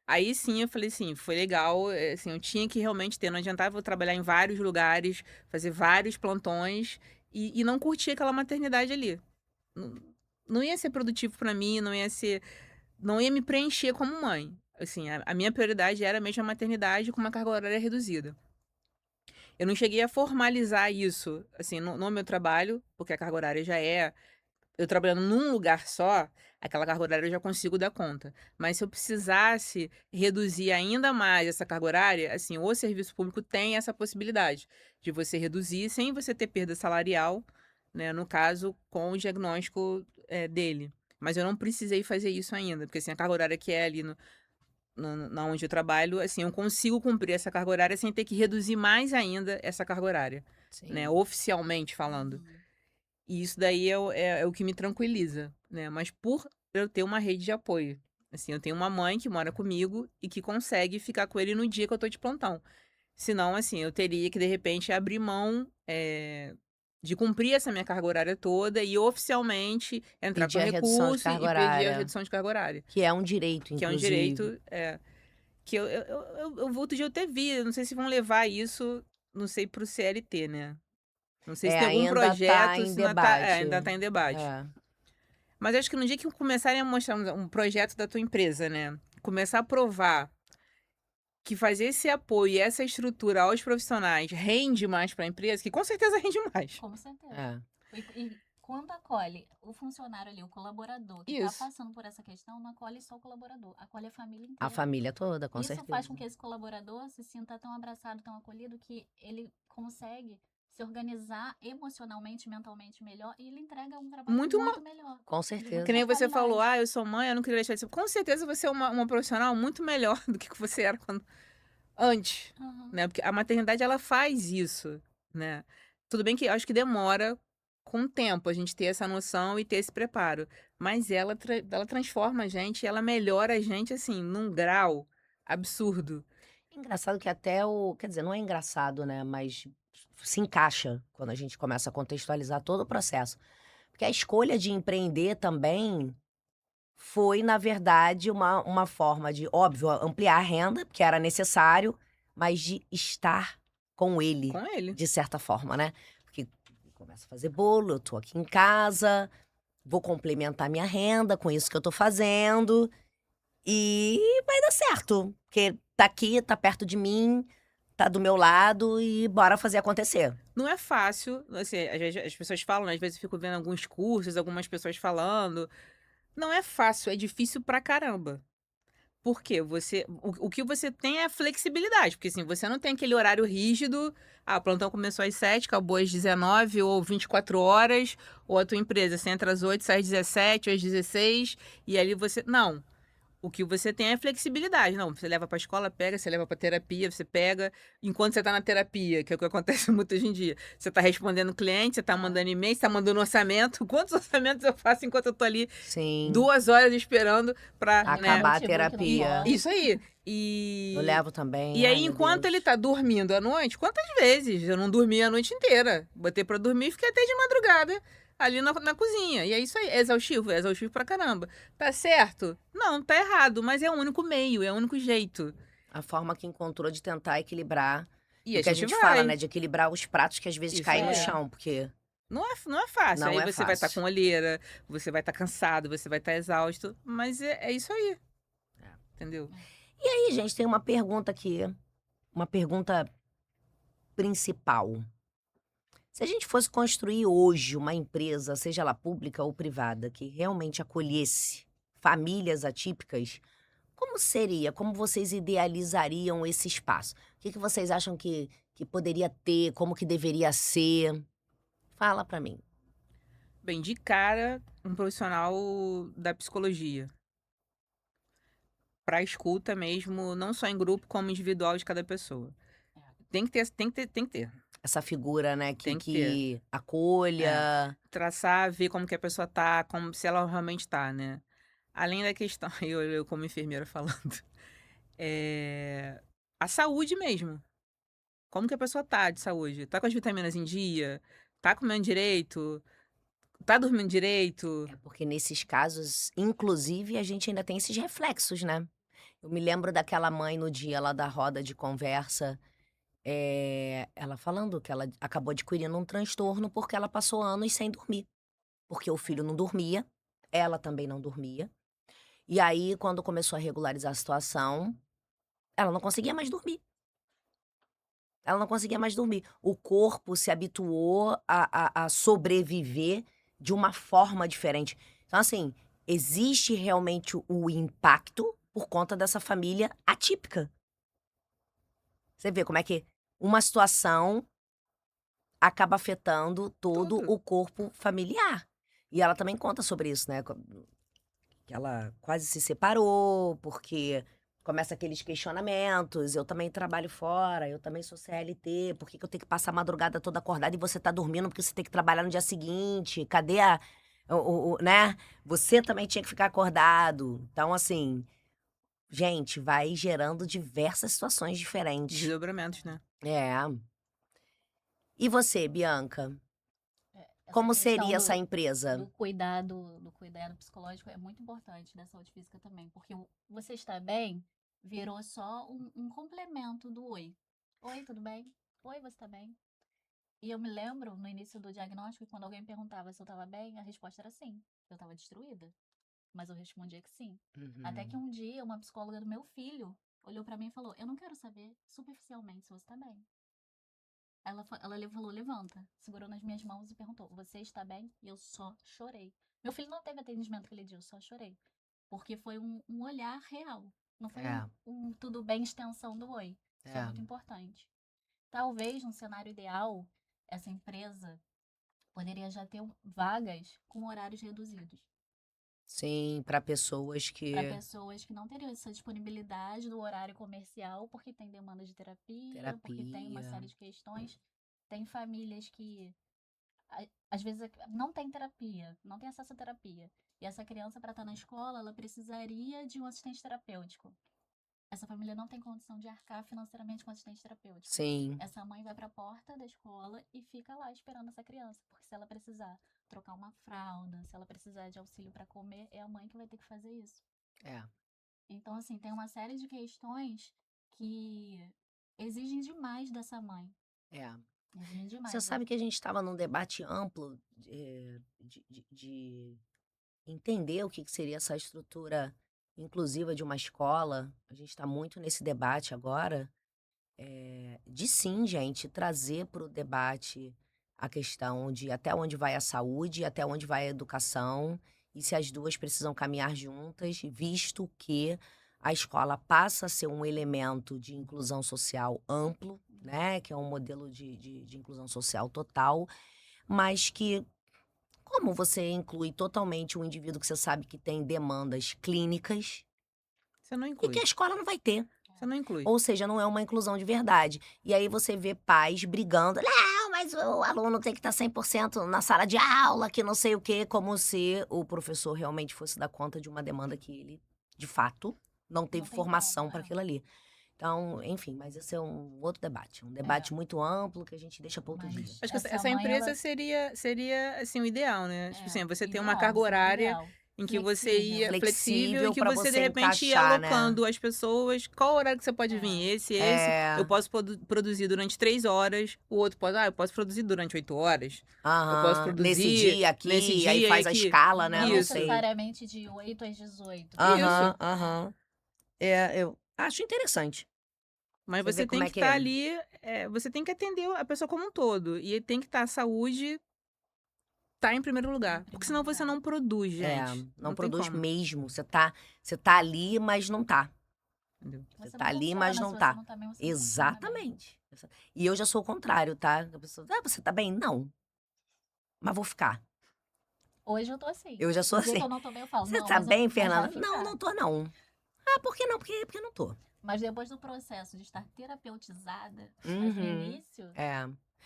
aí sim eu falei assim, foi legal, assim, eu tinha que realmente ter, não adiantava eu trabalhar em vários lugares, fazer vários plantões e não curtir aquela maternidade ali. Não, não ia ser produtivo pra mim, não ia me preencher como mãe. Assim, a minha prioridade era mesmo a maternidade com uma carga horária reduzida. Eu não cheguei a formalizar isso, assim, no meu trabalho, porque a carga horária já é eu trabalhando num lugar só, aquela carga horária eu já consigo dar conta. Mas se eu precisasse reduzir ainda mais essa carga horária, assim, o serviço público tem essa possibilidade de você reduzir sem você ter perda salarial, né, no caso, com o diagnóstico, dele. Mas eu não precisei fazer isso ainda, porque, assim, a carga horária que é ali na onde eu trabalho, assim, eu consigo cumprir essa carga horária sem ter que reduzir mais ainda essa carga horária, né, Sim. oficialmente falando. Uhum. E isso daí é o que me tranquiliza, né, mas por eu ter uma rede de apoio. Assim, eu tenho uma mãe que mora comigo e que consegue ficar com ele no dia que eu tô de plantão. Senão, assim, eu teria que, de repente, abrir mão, de cumprir essa minha carga horária toda e oficialmente entrar com Pedir a redução de recurso carga e pedir a horária, redução de carga horária, que é um direito, que é um inclusive. direito, que outro dia eu até vi, não sei se vão levar isso, não sei, para o CLT, né. Não sei se É, tem algum ainda tá projeto, em se debate. ainda tá em debate. É. Mas acho que no dia que começarem a mostrar um projeto da tua empresa, né, começar a provar que fazer esse apoio e essa estrutura aos profissionais rende mais para a empresa, que com certeza rende mais. Com certeza. É. E quando acolhe o funcionário ali, o colaborador que está Isso. passando por essa questão, não acolhe só o colaborador, acolhe a família A inteira. família toda, com Isso faz com certeza. que esse colaborador se sinta tão abraçado, tão acolhido, que ele consegue se organizar emocionalmente, mentalmente melhor e ele entrega um trabalho Muito muito melhor, Com de muito que certeza. nem mais você falou: qualidade. "Ah, eu sou mãe, eu não queria deixar de ser", com certeza você é uma profissional muito melhor do que você era antes, Aham. né, porque a maternidade ela faz isso, né. Tudo bem que eu acho que demora com o tempo a gente ter essa noção e ter esse preparo, mas ela transforma a gente, ela melhora a gente, assim, num grau absurdo. Engraçado que até o quer dizer, não é engraçado, né, mas se encaixa quando a gente começa a contextualizar todo o processo. Porque a escolha de empreender também foi, na verdade, uma forma de, óbvio, ampliar a renda, porque era necessário, mas de estar com ele, Com ele. de certa forma, né. começo a fazer bolo, eu tô aqui em casa, vou complementar minha renda com isso que eu tô fazendo e vai dar certo, porque tá aqui, tá perto de mim, tá do meu lado e bora fazer acontecer. Não é fácil, assim, às vezes as pessoas falam, né, às vezes eu fico vendo alguns cursos, algumas pessoas falando. Não é fácil, é difícil pra caramba. Por quê? O que você tem é a flexibilidade, porque assim, você não tem aquele horário rígido, o plantão começou às 7, acabou às 19 ou 24 horas, ou a tua empresa, você entra às 8, sai às 17 ou às 16, e ali você. Não. O que você tem é flexibilidade. Não, você leva pra escola, pega, você leva pra terapia, você pega. Enquanto você tá na terapia, que é o que acontece muito hoje em dia, você tá respondendo cliente, você tá mandando e-mail, você tá mandando orçamento. Quantos orçamentos eu faço enquanto eu tô ali Sim, 2 horas esperando pra, Tá com o né? acabar a notebook no terapia. colo. Isso aí. Eu levo também, E ai aí, meu enquanto ele Deus. tá dormindo à noite, quantas vezes eu não dormi a noite inteira? Botei pra dormir e fiquei até de madrugada ali na cozinha. E é isso aí, é exaustivo pra caramba. Tá certo? Não, tá errado, mas é o único meio, é o único jeito. A forma que encontrou de tentar equilibrar. E E a o que a gente gente fala, né? vai. De equilibrar os pratos que às vezes Isso caem no aí. É. chão, porque Não é fácil. não Aí é você vai estar fácil. com olheira, você vai estar cansado, você vai estar exausto. Mas é isso aí, entendeu? E aí, gente, tem uma pergunta aqui. Uma pergunta principal. Se a gente fosse construir hoje uma empresa, seja ela pública ou privada, que realmente acolhesse famílias atípicas, como seria? Como vocês idealizariam esse espaço? O que vocês acham que poderia ter? Como que deveria ser? Fala pra mim. Bem, de cara, um profissional da psicologia. Pra escuta mesmo, não só em grupo, como individual de cada pessoa. Tem que ter, tem que ter, tem que ter. Essa figura, né, que, Tem que ter. que É. acolha. Traçar, ver como que a pessoa tá, como se ela realmente tá, né? Além da questão, eu como enfermeira falando, é, a saúde mesmo. Como que a pessoa tá de saúde? Tá com as vitaminas em dia? Tá comendo direito? Tá dormindo direito? É porque nesses casos, inclusive, a gente ainda tem esses reflexos, né? Eu me lembro daquela mãe no dia lá da roda de conversa, ela falando que ela acabou adquirindo um transtorno porque ela passou anos sem dormir. Porque o filho não dormia, ela também não dormia. E aí, quando começou a regularizar a situação, ela não conseguia mais dormir. Ela não conseguia mais dormir. O corpo se habituou a sobreviver de uma forma diferente. Então, assim, existe realmente o impacto por conta dessa família atípica. Você vê como é que uma situação acaba afetando todo Tudo. o corpo familiar. E ela também conta sobre isso, né? Que ela quase se separou, porque começa aqueles questionamentos. Eu também trabalho fora, eu também sou CLT, por que que eu tenho que passar a madrugada toda acordada e você tá dormindo porque você tem que trabalhar no dia seguinte? Cadê né? Você também tinha que ficar acordado. Então, assim, gente, vai gerando diversas situações diferentes. Desdobramentos, né? É. E você, Bianca? Essa Como questão seria essa empresa? do cuidado psicológico é muito importante da saúde física também, porque você está bem virou só um complemento do oi. Oi, tudo bem? Oi, você está bem? E eu me lembro no início do diagnóstico, quando alguém perguntava se eu estava bem, a resposta era sim. Eu estava destruída, mas eu respondia que sim. Até que Uhum. um dia uma psicóloga do meu filho olhou para mim e falou: "Eu não quero saber superficialmente se você está bem." Ela falou: "Levanta." Segurou nas minhas mãos e perguntou: "Você está bem?" E eu só chorei. Meu filho não teve atendimento aquele dia, eu só chorei. Porque foi um olhar real. Não foi É, um tudo bem extensão do oi. Isso é é. muito importante. Talvez, num cenário ideal, essa empresa poderia já ter vagas com horários reduzidos. Sim, para pessoas Para que. pessoas que não teriam essa disponibilidade do horário comercial, porque tem demanda de terapia, porque tem uma Terapia. série de questões. Tem famílias que às vezes não tem terapia, não tem acesso à terapia. E essa criança, para estar na escola, ela precisaria de um assistente terapêutico. Essa família não tem condição de arcar financeiramente com assistente terapêutico. Sim, Essa mãe vai para a porta da escola e fica lá esperando essa criança, porque se ela precisar trocar uma fralda, se ela precisar de auxílio para comer, é a mãe que vai ter que fazer isso. é, Então, assim, tem uma série de questões que exigem demais dessa mãe. é. Resumiu demais, Você né? sabe que a gente estava num debate amplo de entender o que que seria essa estrutura inclusiva de uma escola. A gente está muito nesse debate agora, de sim, gente, trazer para o debate a questão de até onde vai a saúde, até onde vai a educação, e se as duas precisam caminhar juntas, visto que a escola passa a ser um elemento de inclusão social amplo, né? Que é um modelo de inclusão social total, mas que como você inclui totalmente um indivíduo que você sabe que tem demandas clínicas Você não e que a inclui. escola não vai ter? Você não inclui. Ou seja, não é uma inclusão de verdade. E aí você vê pais brigando. Não, mas o aluno tem que estar 100% na sala de aula, que não sei o quê, como se o professor realmente fosse dar conta de uma demanda que ele, de fato, não teve Não tem formação como, para é. aquilo ali. Então, enfim, mas esse é um outro debate. Um É, debate muito amplo que a gente deixa para outro dia. mas Acho que essa, essa essa mãe, empresa ela... seria assim, o ideal, né? Tipo assim, você tem uma Ideal, carga isso é o horária ideal. em que você Flexível. ia flexível e Flexível que para você, de você repente, ia encaixar, né? alocando as pessoas. Qual horário que você pode vir? Esse. Eu É. posso produzir durante 3 horas. O outro pode, eu posso produzir durante 8 horas. Eu posso Aham. Nesse produzir dia nesse aqui, aí dia e faz a aqui. escala, né? Não Não Isso. sei. necessariamente de 8 às 18. Isso. Aham, aham. Eu acho interessante. Mas Você vê você como tem é que que estar é. ali, você tem que atender a pessoa como um todo. E tem que estar a saúde tá em primeiro Em lugar. Porque primeiro senão você lugar. não produz, É, gente. não Não tem produz como. mesmo. Você tá ali, mas não tá. Entendeu? Você Você tá não ali, mas funciona. não Se você tá. não tá bem, você não funciona bem. Exatamente. E eu já sou o contrário, tá? A pessoa, você tá bem? Não. Mas vou ficar. Hoje eu tô assim. Eu já O sou dia que assim. eu não tô bem, eu falo, Você não, tá bem, mas vai Fernanda? Não, ficar. não tô, não. Ah, por que não? Porque não tô. Mas depois do processo de estar terapeutizada, mas no Uhum. início, É.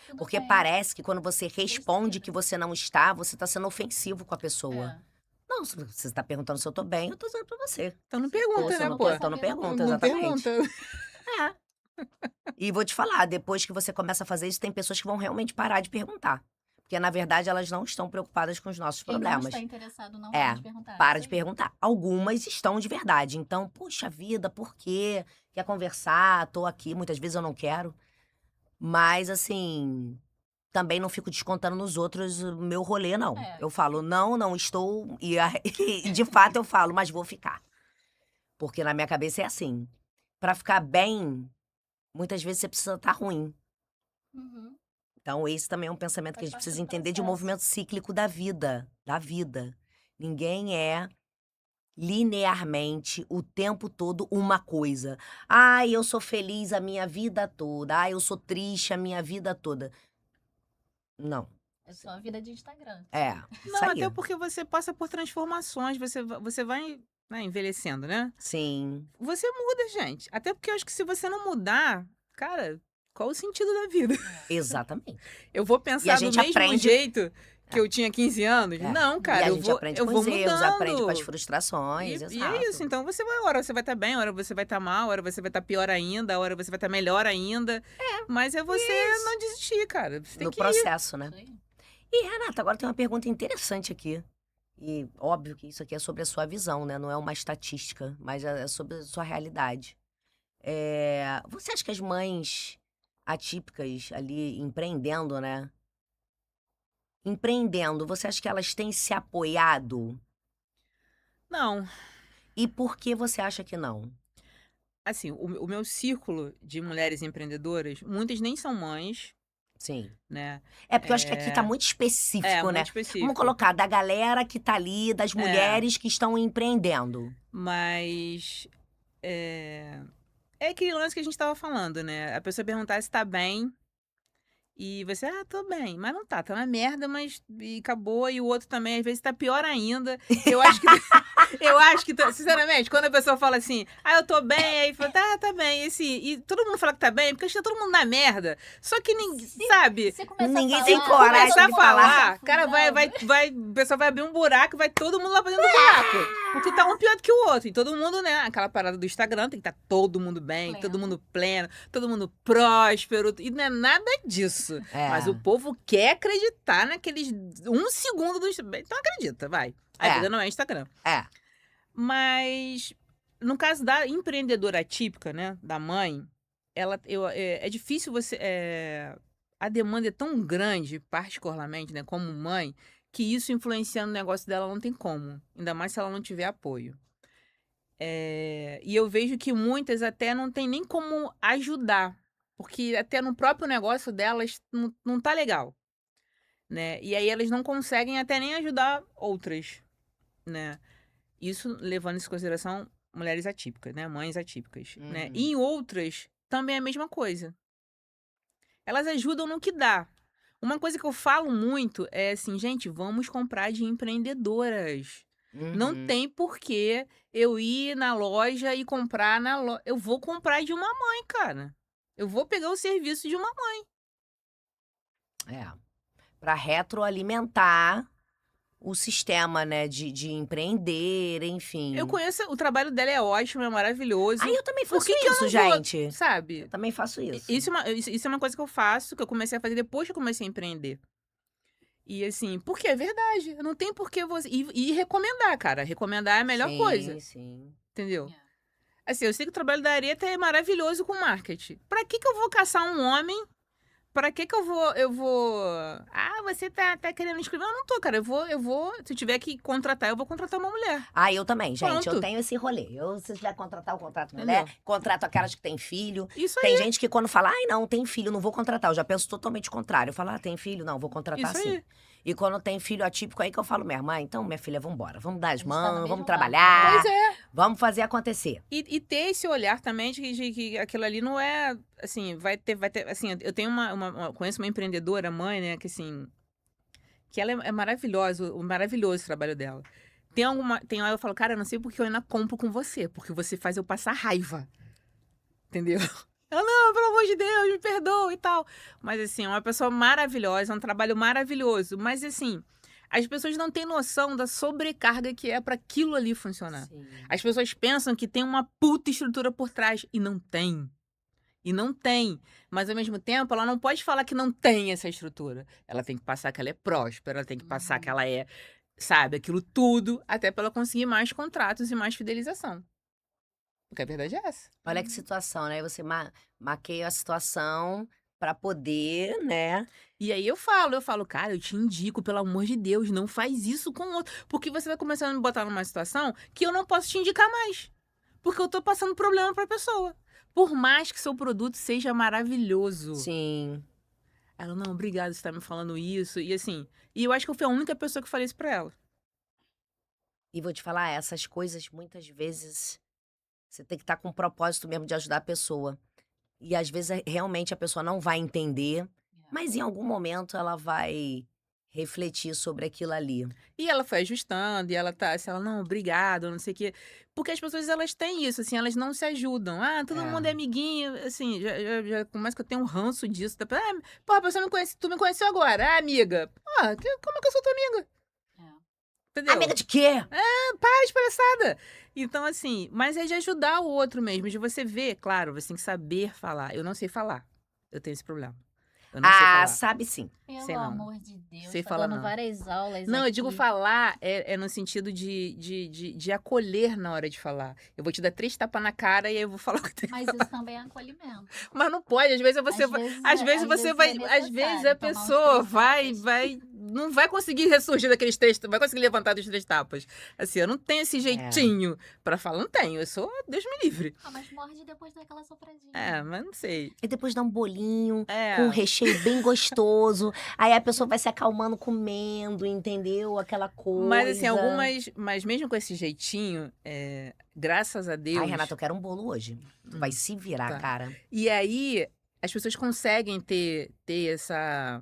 tudo Porque bem. parece que quando você responde que Flexível. você não está, você tá sendo ofensivo com a pessoa. É. Não, se você tá perguntando se eu tô bem, eu tô dizendo pra você. Então não Se pergunta, Você né, não pô? quer então não saber, não pergunta, Não pergunta. exatamente. pergunta. É. E vou te falar, depois que você começa a fazer isso, tem pessoas que vão realmente parar de perguntar. Porque, na verdade, elas não estão preocupadas com os nossos Quem não está problemas. interessado não É, pode perguntar. para Isso de aí. perguntar. Algumas estão de verdade. Então, puxa vida, por quê? Quer conversar? Tô aqui. Muitas vezes eu não quero. Mas, assim, também não fico descontando nos outros o meu rolê, não. É. Eu falo, não, não estou. E de fato eu falo, mas vou ficar. Porque na minha cabeça é assim. Pra ficar bem, muitas vezes você precisa estar ruim. Uhum. Então, esse também é um pensamento que a Faz gente parte precisa do entender de um processo. movimento cíclico da vida. Da vida. Ninguém é linearmente, o tempo todo, uma coisa. Ai, eu sou feliz a minha vida toda. Ai, eu sou triste a minha vida toda. Não. É só a vida de Instagram. É, isso Não, aí. até porque você passa por transformações, você vai, né, envelhecendo, né? Sim. Você muda, gente. Até porque eu acho que se você não mudar, cara, qual o sentido da vida? Exatamente. Eu vou E a pensar do gente mesmo aprende. jeito que É, eu tinha 15 anos? é. Não, E cara, a eu gente vou, aprende eu com vou os erros, aprende com as mudando. frustrações, E é isso, exato. então você vai, hora você vai estar bem, hora você vai estar mal, hora você vai estar pior ainda, hora você vai estar melhor ainda. Mas é você Isso. não desistir, cara. Você tem No que ir. processo, né? Isso aí. E, Renata, agora tem uma pergunta interessante aqui. E óbvio que isso aqui é sobre a sua visão, né? Não é uma estatística, mas é sobre a sua realidade. Você acha que as mães atípicas ali empreendendo, né? Empreendendo, você acha que elas têm se apoiado? Não, E por que você acha que não? assim, o meu círculo de mulheres empreendedoras, muitas nem são mães, Sim. né? É porque eu acho que aqui tá É, muito específico, né? muito Vamos específico. colocar da galera que tá ali, das É, mulheres que estão empreendendo. mas é aquele lance que a gente tava falando, né? A pessoa perguntar se tá bem e você, tô bem, mas não tá na merda, mas e acabou, e o outro também, às vezes tá pior ainda. Eu acho que, sinceramente, quando a pessoa fala assim, eu tô bem, aí fala, tá bem, e todo mundo fala que tá bem, porque acho que tá todo mundo na merda. Só que ninguém, sabe? Se começar Ninguém a tem falar, coragem Começar a de falar. falar, cara, o pessoal vai abrir um buraco, vai todo mundo lá pra dentro do buraco. Porque tá um pior do que o outro. E todo mundo, né? Aquela parada do Instagram, tem que estar todo mundo bem, todo mundo pleno, todo mundo próspero. E não é nada disso. É. Mas o povo quer acreditar naqueles 1 segundo do Instagram. Então acredita, vai. A É. vida não é Instagram. É. Mas, no caso da empreendedora atípica, né? Da mãe, é difícil você a demanda é tão grande, particularmente, né, como mãe, que isso influenciando o negócio dela não tem como. Ainda mais se ela não tiver apoio. E eu vejo que muitas até não tem nem como ajudar. Porque até no próprio negócio delas não tá legal, né? E aí elas não conseguem até nem ajudar outras, né? Isso levando em consideração mulheres atípicas, né? Mães atípicas, né? E em outras também é a mesma coisa. Elas ajudam no que dá. Uma coisa que eu falo muito é assim, gente, vamos comprar de empreendedoras. Não Uhum. tem porquê eu ir na loja e comprar na loja. Eu vou comprar de uma mãe, cara. Eu vou pegar o serviço de uma mãe. É. Pra retroalimentar o sistema, né, de empreender, Eu enfim. conheço, o trabalho dela é ótimo, é maravilhoso. Aí eu também Por faço que que eu isso, não vou, gente. Eu sabe? também faço isso. Isso é uma coisa que eu faço, que eu comecei a fazer depois que eu comecei a empreender. E assim, porque é verdade. Não tem por que você. E recomendar, cara. Recomendar é a melhor coisa. Sim. Entendeu? É. Assim, eu sei que o trabalho da Areta é maravilhoso com marketing. Pra que eu vou caçar um homem? Pra que eu vou... Ah, você tá querendo escrever? Eu não tô, cara. Eu vou... Se eu tiver que contratar, eu vou contratar uma mulher. Ah, eu também, gente. Eu Pronto. tenho esse rolê. Se tiver que contratar, eu contrato mulher. Entendeu? Contrato aquelas que têm filho. Isso Tem aí, gente que quando fala, ai, não, tem filho, não vou contratar. Eu já penso totalmente o contrário. Eu falo, ah, tem filho? Não, vou contratar isso sim. aí. E quando tem filho atípico, aí que eu falo mesmo, ah, então, minha filha, vambora. Vamos dar as A gente tá no mãos, mesmo vamos barco, né? trabalhar. Pois é. Vamos fazer acontecer. E ter esse olhar também de que aquilo ali não é, assim, vai ter, assim, eu tenho conheço uma empreendedora, mãe, né, que assim, que ela é maravilhosa, o maravilhoso trabalho dela. Tem hora eu falo, cara, eu não sei porque eu ainda compro com você, porque você faz eu passar raiva, entendeu? Ela, não, pelo amor de Deus, me perdoa e tal. Mas assim, é uma pessoa maravilhosa, é um trabalho maravilhoso, mas assim, as pessoas não têm noção da sobrecarga que é para aquilo ali funcionar. Sim. As pessoas pensam que tem uma puta estrutura por trás e não tem. E não tem. Mas ao mesmo tempo, ela não pode falar que não tem essa estrutura. Ela tem que passar que ela é próspera, ela tem que passar que ela é, sabe, aquilo tudo, até para ela conseguir mais contratos e mais fidelização. Porque a verdade é essa. Olha que situação, né? Você maqueia a situação pra poder, né? E aí eu falo, cara, eu te indico, pelo amor de Deus, não faz isso com o outro. Porque você vai começando a me botar numa situação que eu não posso te indicar mais. Porque eu tô passando problema pra pessoa. Por mais que seu produto seja maravilhoso. Sim. Ela, não, obrigada, você tá me falando isso. E assim, e eu acho que eu fui a única pessoa que falei isso pra ela. E vou te falar, essas coisas, muitas vezes, você tem que estar com o propósito mesmo de ajudar a pessoa. E às vezes, realmente, a pessoa não vai entender, mas em algum momento ela vai refletir sobre aquilo ali. E ela foi ajustando, e ela tá assim, ela, não, obrigado, não sei o quê. Porque as pessoas, elas têm isso, assim, elas não se ajudam. Ah, todo mundo é amiguinho, assim, já começa que eu tenho um ranço disso. Ah, pô, a pessoa me conhece, tu me conheceu agora, ah, amiga. Pô, como é que eu sou tua amiga? Entendeu? Amiga de quê? Para de palhaçada. Então, assim, mas é de ajudar o outro mesmo, de você ver, claro, você tem que saber falar. Eu não sei falar. Eu tenho esse problema. Eu não sei falar. Sabe sim. Pelo Sei não. amor de Deus, Sei tá falar dando não. várias aulas Não, eu digo aqui. falar é no sentido de acolher na hora de falar. Eu vou te dar 3 tapas na cara e aí eu vou falar o que tem que Mas falar. isso também é acolhimento. Mas não pode, às vezes você vai. Às vezes você vai. Às vezes a pessoa vai. Não vai conseguir ressurgir daqueles 3. Vai conseguir levantar dos 3 tapas. Assim, eu não tenho esse jeitinho pra falar. Não tenho. Eu sou. Deus me livre. Ah, mas morde depois daquela sopradinha. Mas não sei. E depois dá um bolinho É. com um recheio bem gostoso. Aí a pessoa vai se acalmando comendo, entendeu? Aquela coisa. Mas assim, mas mesmo com esse jeitinho, graças a Deus. Ai, Renata, eu quero um bolo hoje. Tu vai se virar, tá. cara. E aí, as pessoas conseguem ter essa.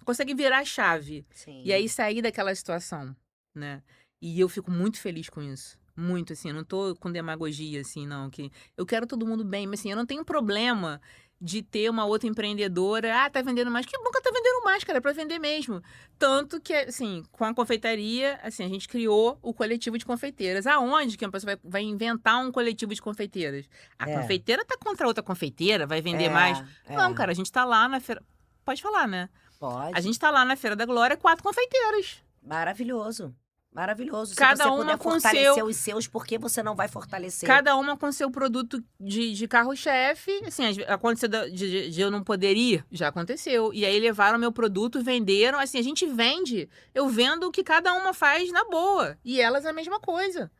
Conseguem virar a chave. Sim. E aí sair daquela situação, né? E eu fico muito feliz com isso. Muito, assim, eu não tô com demagogia, assim, não. Que eu quero todo mundo bem, mas assim, eu não tenho problema de ter uma outra empreendedora. Ah, tá vendendo mais. Que bom que tá vendendo mais, cara, é pra vender mesmo. Tanto que, assim, com a confeitaria, assim, a gente criou o coletivo de confeiteiras. Aonde que uma pessoa vai inventar um coletivo de confeiteiras? A confeiteira tá contra a outra confeiteira, vai vender mais? Não, cara, a gente tá lá na feira. Pode falar, né? Pode. A gente tá lá na Feira da Glória, 4 confeiteiras. Maravilhoso. Maravilhoso. Se Cada você uma puder com fortalecer seu- os seus, por que você não vai fortalecer? Cada uma com seu produto de carro-chefe. Assim, aconteceu de eu não poder ir, já aconteceu. E aí levaram meu produto, venderam. Assim, a gente vende, eu vendo o que cada uma faz na boa. E elas a mesma coisa.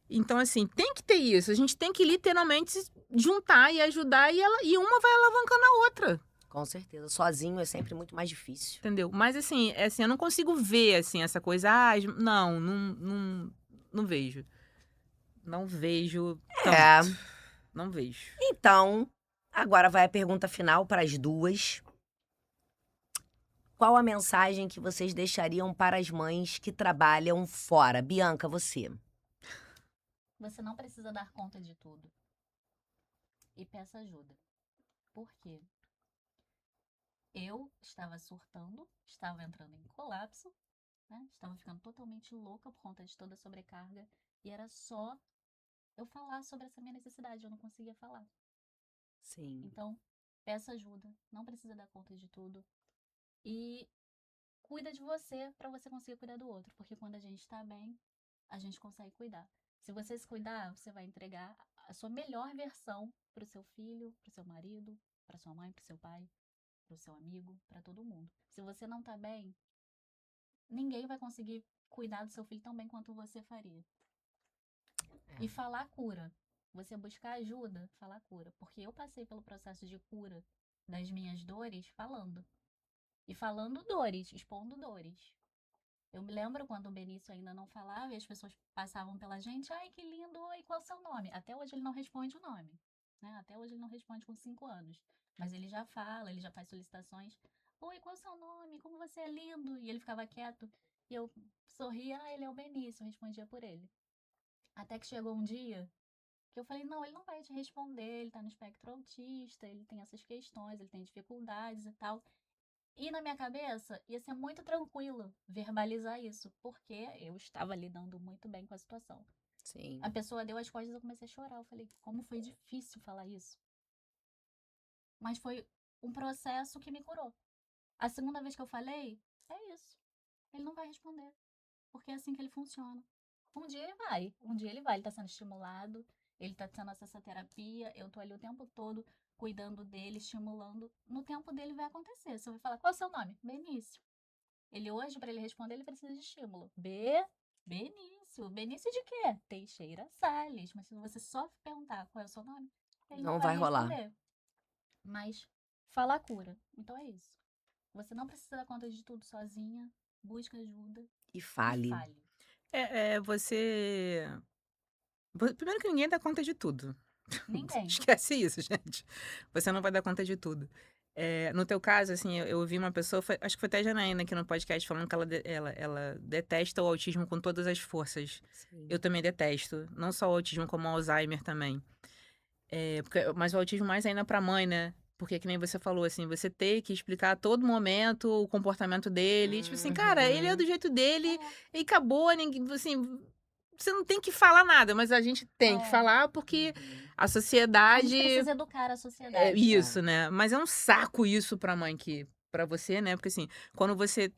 Então, assim, tem que ter isso. A gente tem que literalmente se juntar e ajudar e uma vai alavancando a outra. Com certeza. Sozinho é sempre muito mais difícil. Entendeu? Mas assim, eu não consigo ver assim essa coisa. Não vejo. Não vejo É. tanto. Não vejo. Então, agora vai a pergunta final para as duas. Qual a mensagem que vocês deixariam para as mães que trabalham fora? Bianca, você. Você não precisa dar conta de tudo. E peça ajuda. Por quê? Eu estava surtando, estava entrando em colapso, né? Estava ficando totalmente louca por conta de toda a sobrecarga. E era só eu falar sobre essa minha necessidade. Eu não conseguia falar. Sim. Então, peça ajuda. Não precisa dar conta de tudo. E cuida de você para você conseguir cuidar do outro. Porque quando a gente está bem, a gente consegue cuidar. Se você se cuidar, você vai entregar a sua melhor versão para o seu filho, para o seu marido, para sua mãe, para o seu pai, para o seu amigo, para todo mundo. Se você não tá bem, ninguém vai conseguir cuidar do seu filho tão bem quanto você faria. E falar cura. Você buscar ajuda, falar cura. Porque eu passei pelo processo de cura das minhas dores falando. E falando dores, expondo dores. Eu me lembro quando o Benício ainda não falava e as pessoas passavam pela gente. Ai, que lindo, oi, qual é o seu nome? Até hoje ele não responde o nome. Né? Até hoje ele não responde com 5 anos. Mas ele já fala, ele já faz solicitações. Oi, qual é o seu nome? Como você é lindo? E ele ficava quieto. E eu sorria, ele é o Benício, eu respondia por ele. Até que chegou um dia que eu falei, não, ele não vai te responder, ele tá no espectro autista, ele tem essas questões, ele tem dificuldades e tal. E na minha cabeça ia ser muito tranquilo verbalizar isso, porque eu estava lidando muito bem com a situação. Sim. A pessoa deu as costas e eu comecei a chorar. Eu falei, como foi difícil falar isso. Mas foi um processo que me curou. A segunda vez que eu falei, é isso. Ele não vai responder, porque é assim que ele funciona. Um dia ele vai, ele tá sendo estimulado, ele tá tendo acesso à terapia, eu tô ali o tempo todo cuidando dele, estimulando. No tempo dele vai acontecer. Você vai falar, qual é o seu nome? Benício. Ele hoje, para ele responder, ele precisa de estímulo. Benício. Benício de quê? Teixeira Salles. Mas se você só perguntar qual é o seu nome, ele Não não vai vai rolar. responder. Mas falar cura. Então é isso. Você não precisa dar conta de tudo sozinha. Busca ajuda E e fale. fale. Primeiro que ninguém dá conta de tudo. Ninguém. Esquece isso, gente. Você não vai dar conta de tudo. No teu caso, assim, eu ouvi uma pessoa, acho que foi até a Janaína aqui no podcast, falando que ela detesta o autismo com todas as forças. Sim. Eu também detesto. Não só o autismo, como o Alzheimer também. Mas o autismo mais ainda pra mãe, né? Porque que nem você falou, assim, você ter que explicar a todo momento o comportamento dele. Tipo assim, cara, ele é do jeito dele e acabou, ninguém, assim... Você não tem que falar nada, mas a gente tem que falar porque a A sociedade... gente precisa educar a É sociedade. isso, né? Mas é um saco isso pra mãe pra você, né? Porque assim, quando você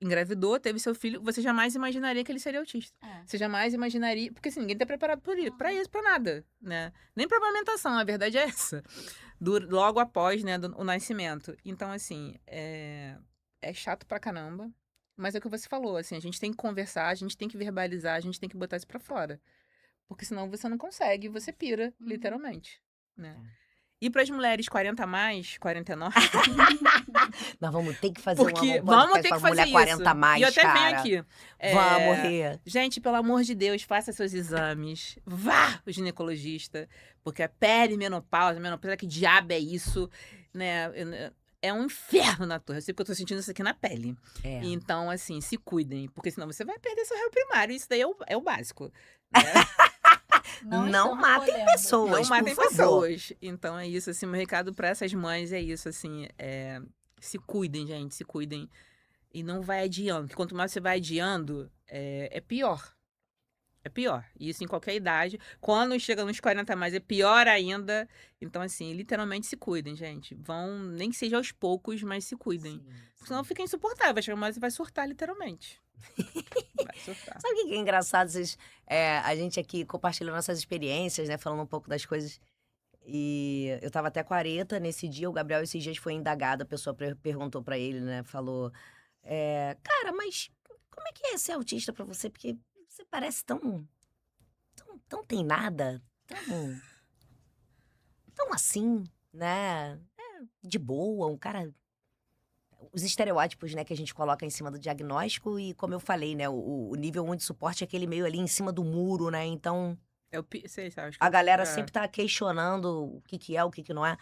engravidou, teve seu filho, você jamais imaginaria que ele seria autista. É. Você jamais imaginaria, porque assim, ninguém tá preparado pra Uhum. isso, pra nada, né? Nem pra amamentação, a verdade é essa. Logo após, né, o nascimento. Então, assim, é chato pra caramba. Mas é o que você falou, assim, a gente tem que conversar, a gente tem que verbalizar, a gente tem que botar isso pra fora. Porque senão você não consegue, você pira, Uhum. literalmente, né? E para as mulheres 40 a mais, 49, Nós vamos ter que fazer porque um vamos podcast ter que pra mulher fazer 40 isso. a mais, E eu até venho cara. aqui. Vamos, Rê. Gente, pelo amor de Deus, faça seus exames. Vá ao ginecologista, porque a perimenopausa, que diabo é isso, né? É um inferno na torre. Eu sei porque eu tô sentindo isso aqui na pele. É. Então, assim, se cuidem, porque senão você vai perder seu réu primário. Isso daí é o básico. Né? Não estamos matem podendo. pessoas, Não matem por favor. pessoas. Então é isso, assim, meu recado pra essas mães é isso, assim, se cuidem, gente, se cuidem. E não vai adiando, porque quanto mais você vai adiando, é pior. É pior. E isso em qualquer idade. Quando chega nos 40 a mais, é pior ainda. Então, assim, literalmente se cuidem, gente. Nem que seja aos poucos, mas se cuidem. Sim, Senão sim. fica insuportável. Vai chegar uma hora você vai surtar, literalmente. Vai surtar. Sabe o que é engraçado? A gente aqui compartilhando nossas experiências, né? Falando um pouco das coisas. E eu tava até com a Areta nesse dia. O Gabriel, esses dias, foi indagado. A pessoa perguntou pra ele, né? Falou: cara, mas como é que é ser autista pra você? Porque você parece tão tem nada, tão assim, né? De boa, um cara. Os estereótipos, né, que a gente coloca em cima do diagnóstico e, como eu falei, né, o nível 1 de suporte é aquele meio ali em cima do muro, né? Então, Sei, acho que a galera sempre tá questionando o que é, o que não é.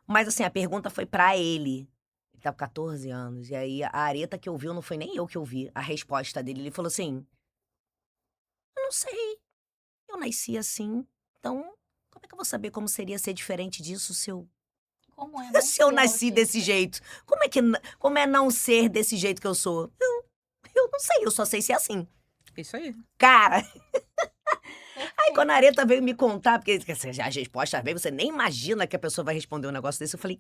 Mas, assim, a pergunta foi pra ele. Ele tá com 14 anos. E aí, a Areta que ouviu, não foi nem eu que ouvi a resposta dele. Ele falou assim: eu não sei, eu nasci assim, então como é que eu vou saber como seria ser diferente disso se eu, Como é não se eu ser nasci desse autista? jeito? Como é não ser desse jeito que eu sou? Eu não sei, eu só sei ser assim. Isso aí. Cara, aí quando a Perfeito. Areta veio me contar, porque assim, as respostas vêm, você nem imagina que a pessoa vai responder um negócio desse, eu falei,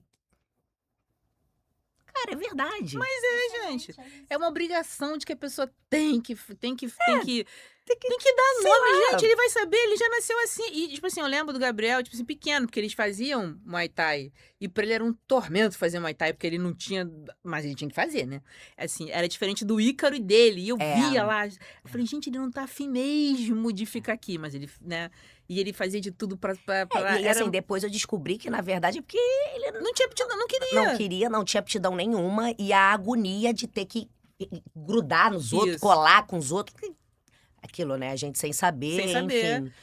cara, é verdade. Gente, Excelente, é isso. é uma obrigação de que a pessoa tem que Tem que, dar sei nome. lá. Gente, ele vai saber, ele já nasceu assim. E, tipo assim, eu lembro do Gabriel, tipo assim, pequeno, porque eles faziam Muay Thai. E pra ele era um tormento fazer Muay Thai, porque ele não tinha. Mas ele tinha que fazer, né? Assim, era diferente do Ícaro e dele. E eu via lá. Eu falei, gente, ele não tá afim mesmo de ficar aqui. Mas ele, né? E ele fazia de tudo pra. E assim, depois eu descobri que, na verdade, é porque ele Não tinha aptidão, não queria. não queria, não tinha aptidão nenhuma, e a agonia de ter que grudar nos outros, Isso. colar com os outros. Aquilo, né? A gente sem saber, Sem saber. enfim.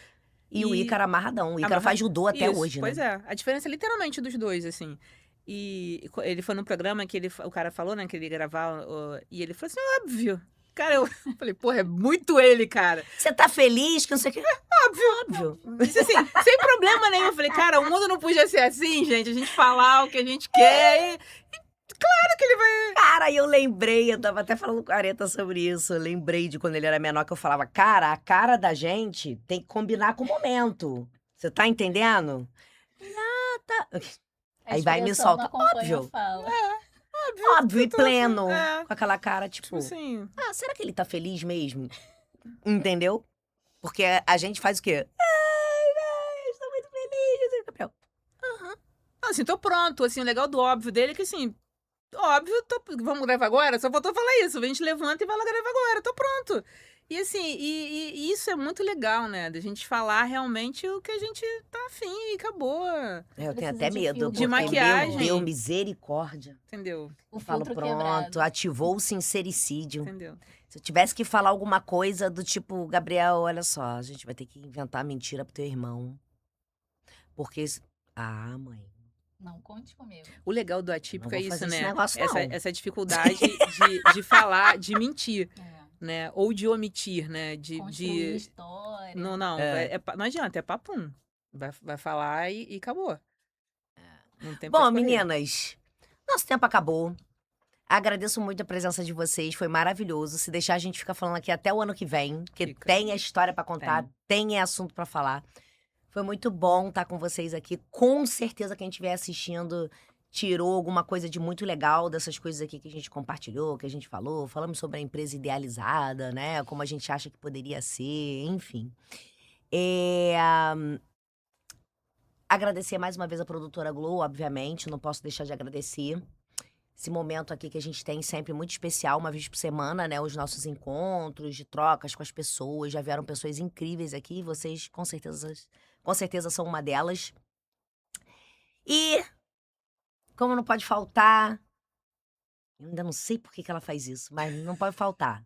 E o Ícaro amarradão. O Ícaro faz judô até Isso, hoje, pois né? é. A diferença é literalmente dos dois, assim. E ele foi num programa que o cara falou, né, que ele ia gravar, e ele falou assim, óbvio. Cara, eu falei, porra, é muito ele, cara. Você tá feliz que não sei o quê? Óbvio. Disse assim, sem problema nenhum. Eu falei, cara, o mundo não podia ser assim, gente. A gente falar o que a gente quer. Claro que ele vai. Cara, eu lembrei, eu tava até falando com a Areta sobre isso. Eu lembrei de quando ele era menor que eu falava, cara, a cara da gente tem que combinar com o momento. Você tá entendendo? Tá. A Aí vai e me expressão não solta. acompanha a Óbvio, fala. óbvio, e pleno. Com aquela cara, Tipo tipo, assim. será que ele tá feliz mesmo? Entendeu? Porque a gente faz o quê? Ai, estou muito feliz. Gabriel. Assim, tô pronto. Assim, o legal do óbvio dele é que, assim, óbvio, vamos gravar agora? Só faltou falar isso. A gente levanta e vai lá gravar agora. Tô pronto. E assim, e isso é muito legal, né? Da gente falar realmente o que a gente tá afim e acabou. Eu tenho Precisa até de medo, filtro, porque, maquiagem. meu Deus, misericórdia. Entendeu? O Eu falo, filtro pronto, quebrado. ativou o sincericídio. Entendeu? Se eu tivesse que falar alguma coisa do tipo, Gabriel, olha só, a gente vai ter que inventar mentira pro teu irmão. Porque. Mãe. Não conte comigo. O legal do Não atípico vou é isso, fazer esse né? negócio, não. Essa dificuldade de falar, de mentir, É. né? Ou de omitir, né? Construir história. Não, não. Não adianta, é papum. Vai falar e acabou. Não tem pra Bom, onde correr. meninas, nosso tempo acabou. Agradeço muito a presença de vocês, foi maravilhoso. Se deixar, a gente fica falando aqui até o ano que vem, porque Fica. tem a história pra contar, tem assunto pra falar. Foi muito bom estar com vocês aqui. Com certeza quem estiver assistindo tirou alguma coisa de muito legal dessas coisas aqui que a gente compartilhou, que a gente falou. Falamos sobre a empresa idealizada, né? Como a gente acha que poderia ser, enfim. Agradecer mais uma vez a produtora Glow, obviamente, não posso deixar de agradecer. Esse momento aqui que a gente tem sempre muito especial, uma vez por semana, né? Os nossos encontros de trocas com as pessoas. Já vieram pessoas incríveis aqui, vocês com certeza são uma delas. E, como não pode faltar, eu ainda não sei por que ela faz isso, mas não pode faltar.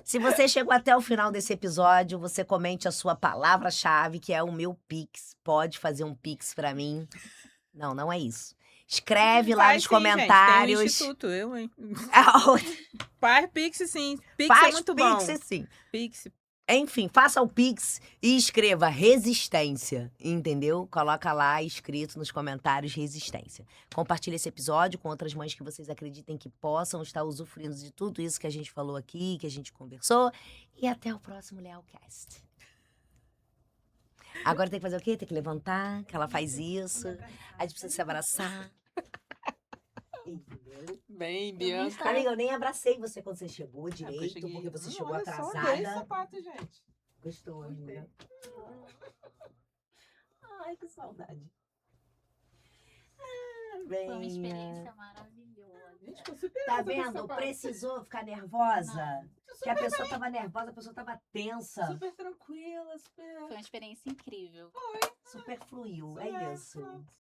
Se você chegou até o final desse episódio, você comente a sua palavra-chave, que é o meu Pix. Pode fazer um Pix pra mim. Não é isso. Escreve lá nos comentários. Gente, tem um instituto, eu, hein? Faz Faz Pix, sim. Pix é muito bom. Pix, sim. Pix. Enfim, faça o Pix e escreva resistência, entendeu? Coloca lá escrito nos comentários resistência. Compartilhe esse episódio com outras mães que vocês acreditem que possam estar usufruindo de tudo isso que a gente falou aqui, que a gente conversou. E até o próximo Lealcast. Agora tem que fazer o quê? Tem que levantar, que ela faz isso. A gente precisa se abraçar. Bem, Eu nem Bianca. estava- Amiga, eu nem abracei você quando você chegou É, porque eu direito, cheguei- porque você Não, chegou olha só, adorei esse atrasada. sapato, gente. Gostou, Gostei. amiga? Ai, que saudade. Foi uma Bem, experiência maravilhosa. Gente, ficou super tá asa com esse vendo? sapato. Precisou ficar nervosa? Não. Que a pessoa tava nervosa, a pessoa tava tensa. Super tranquila, super... Foi uma experiência incrível. Super fluiu, É, é isso. pronto.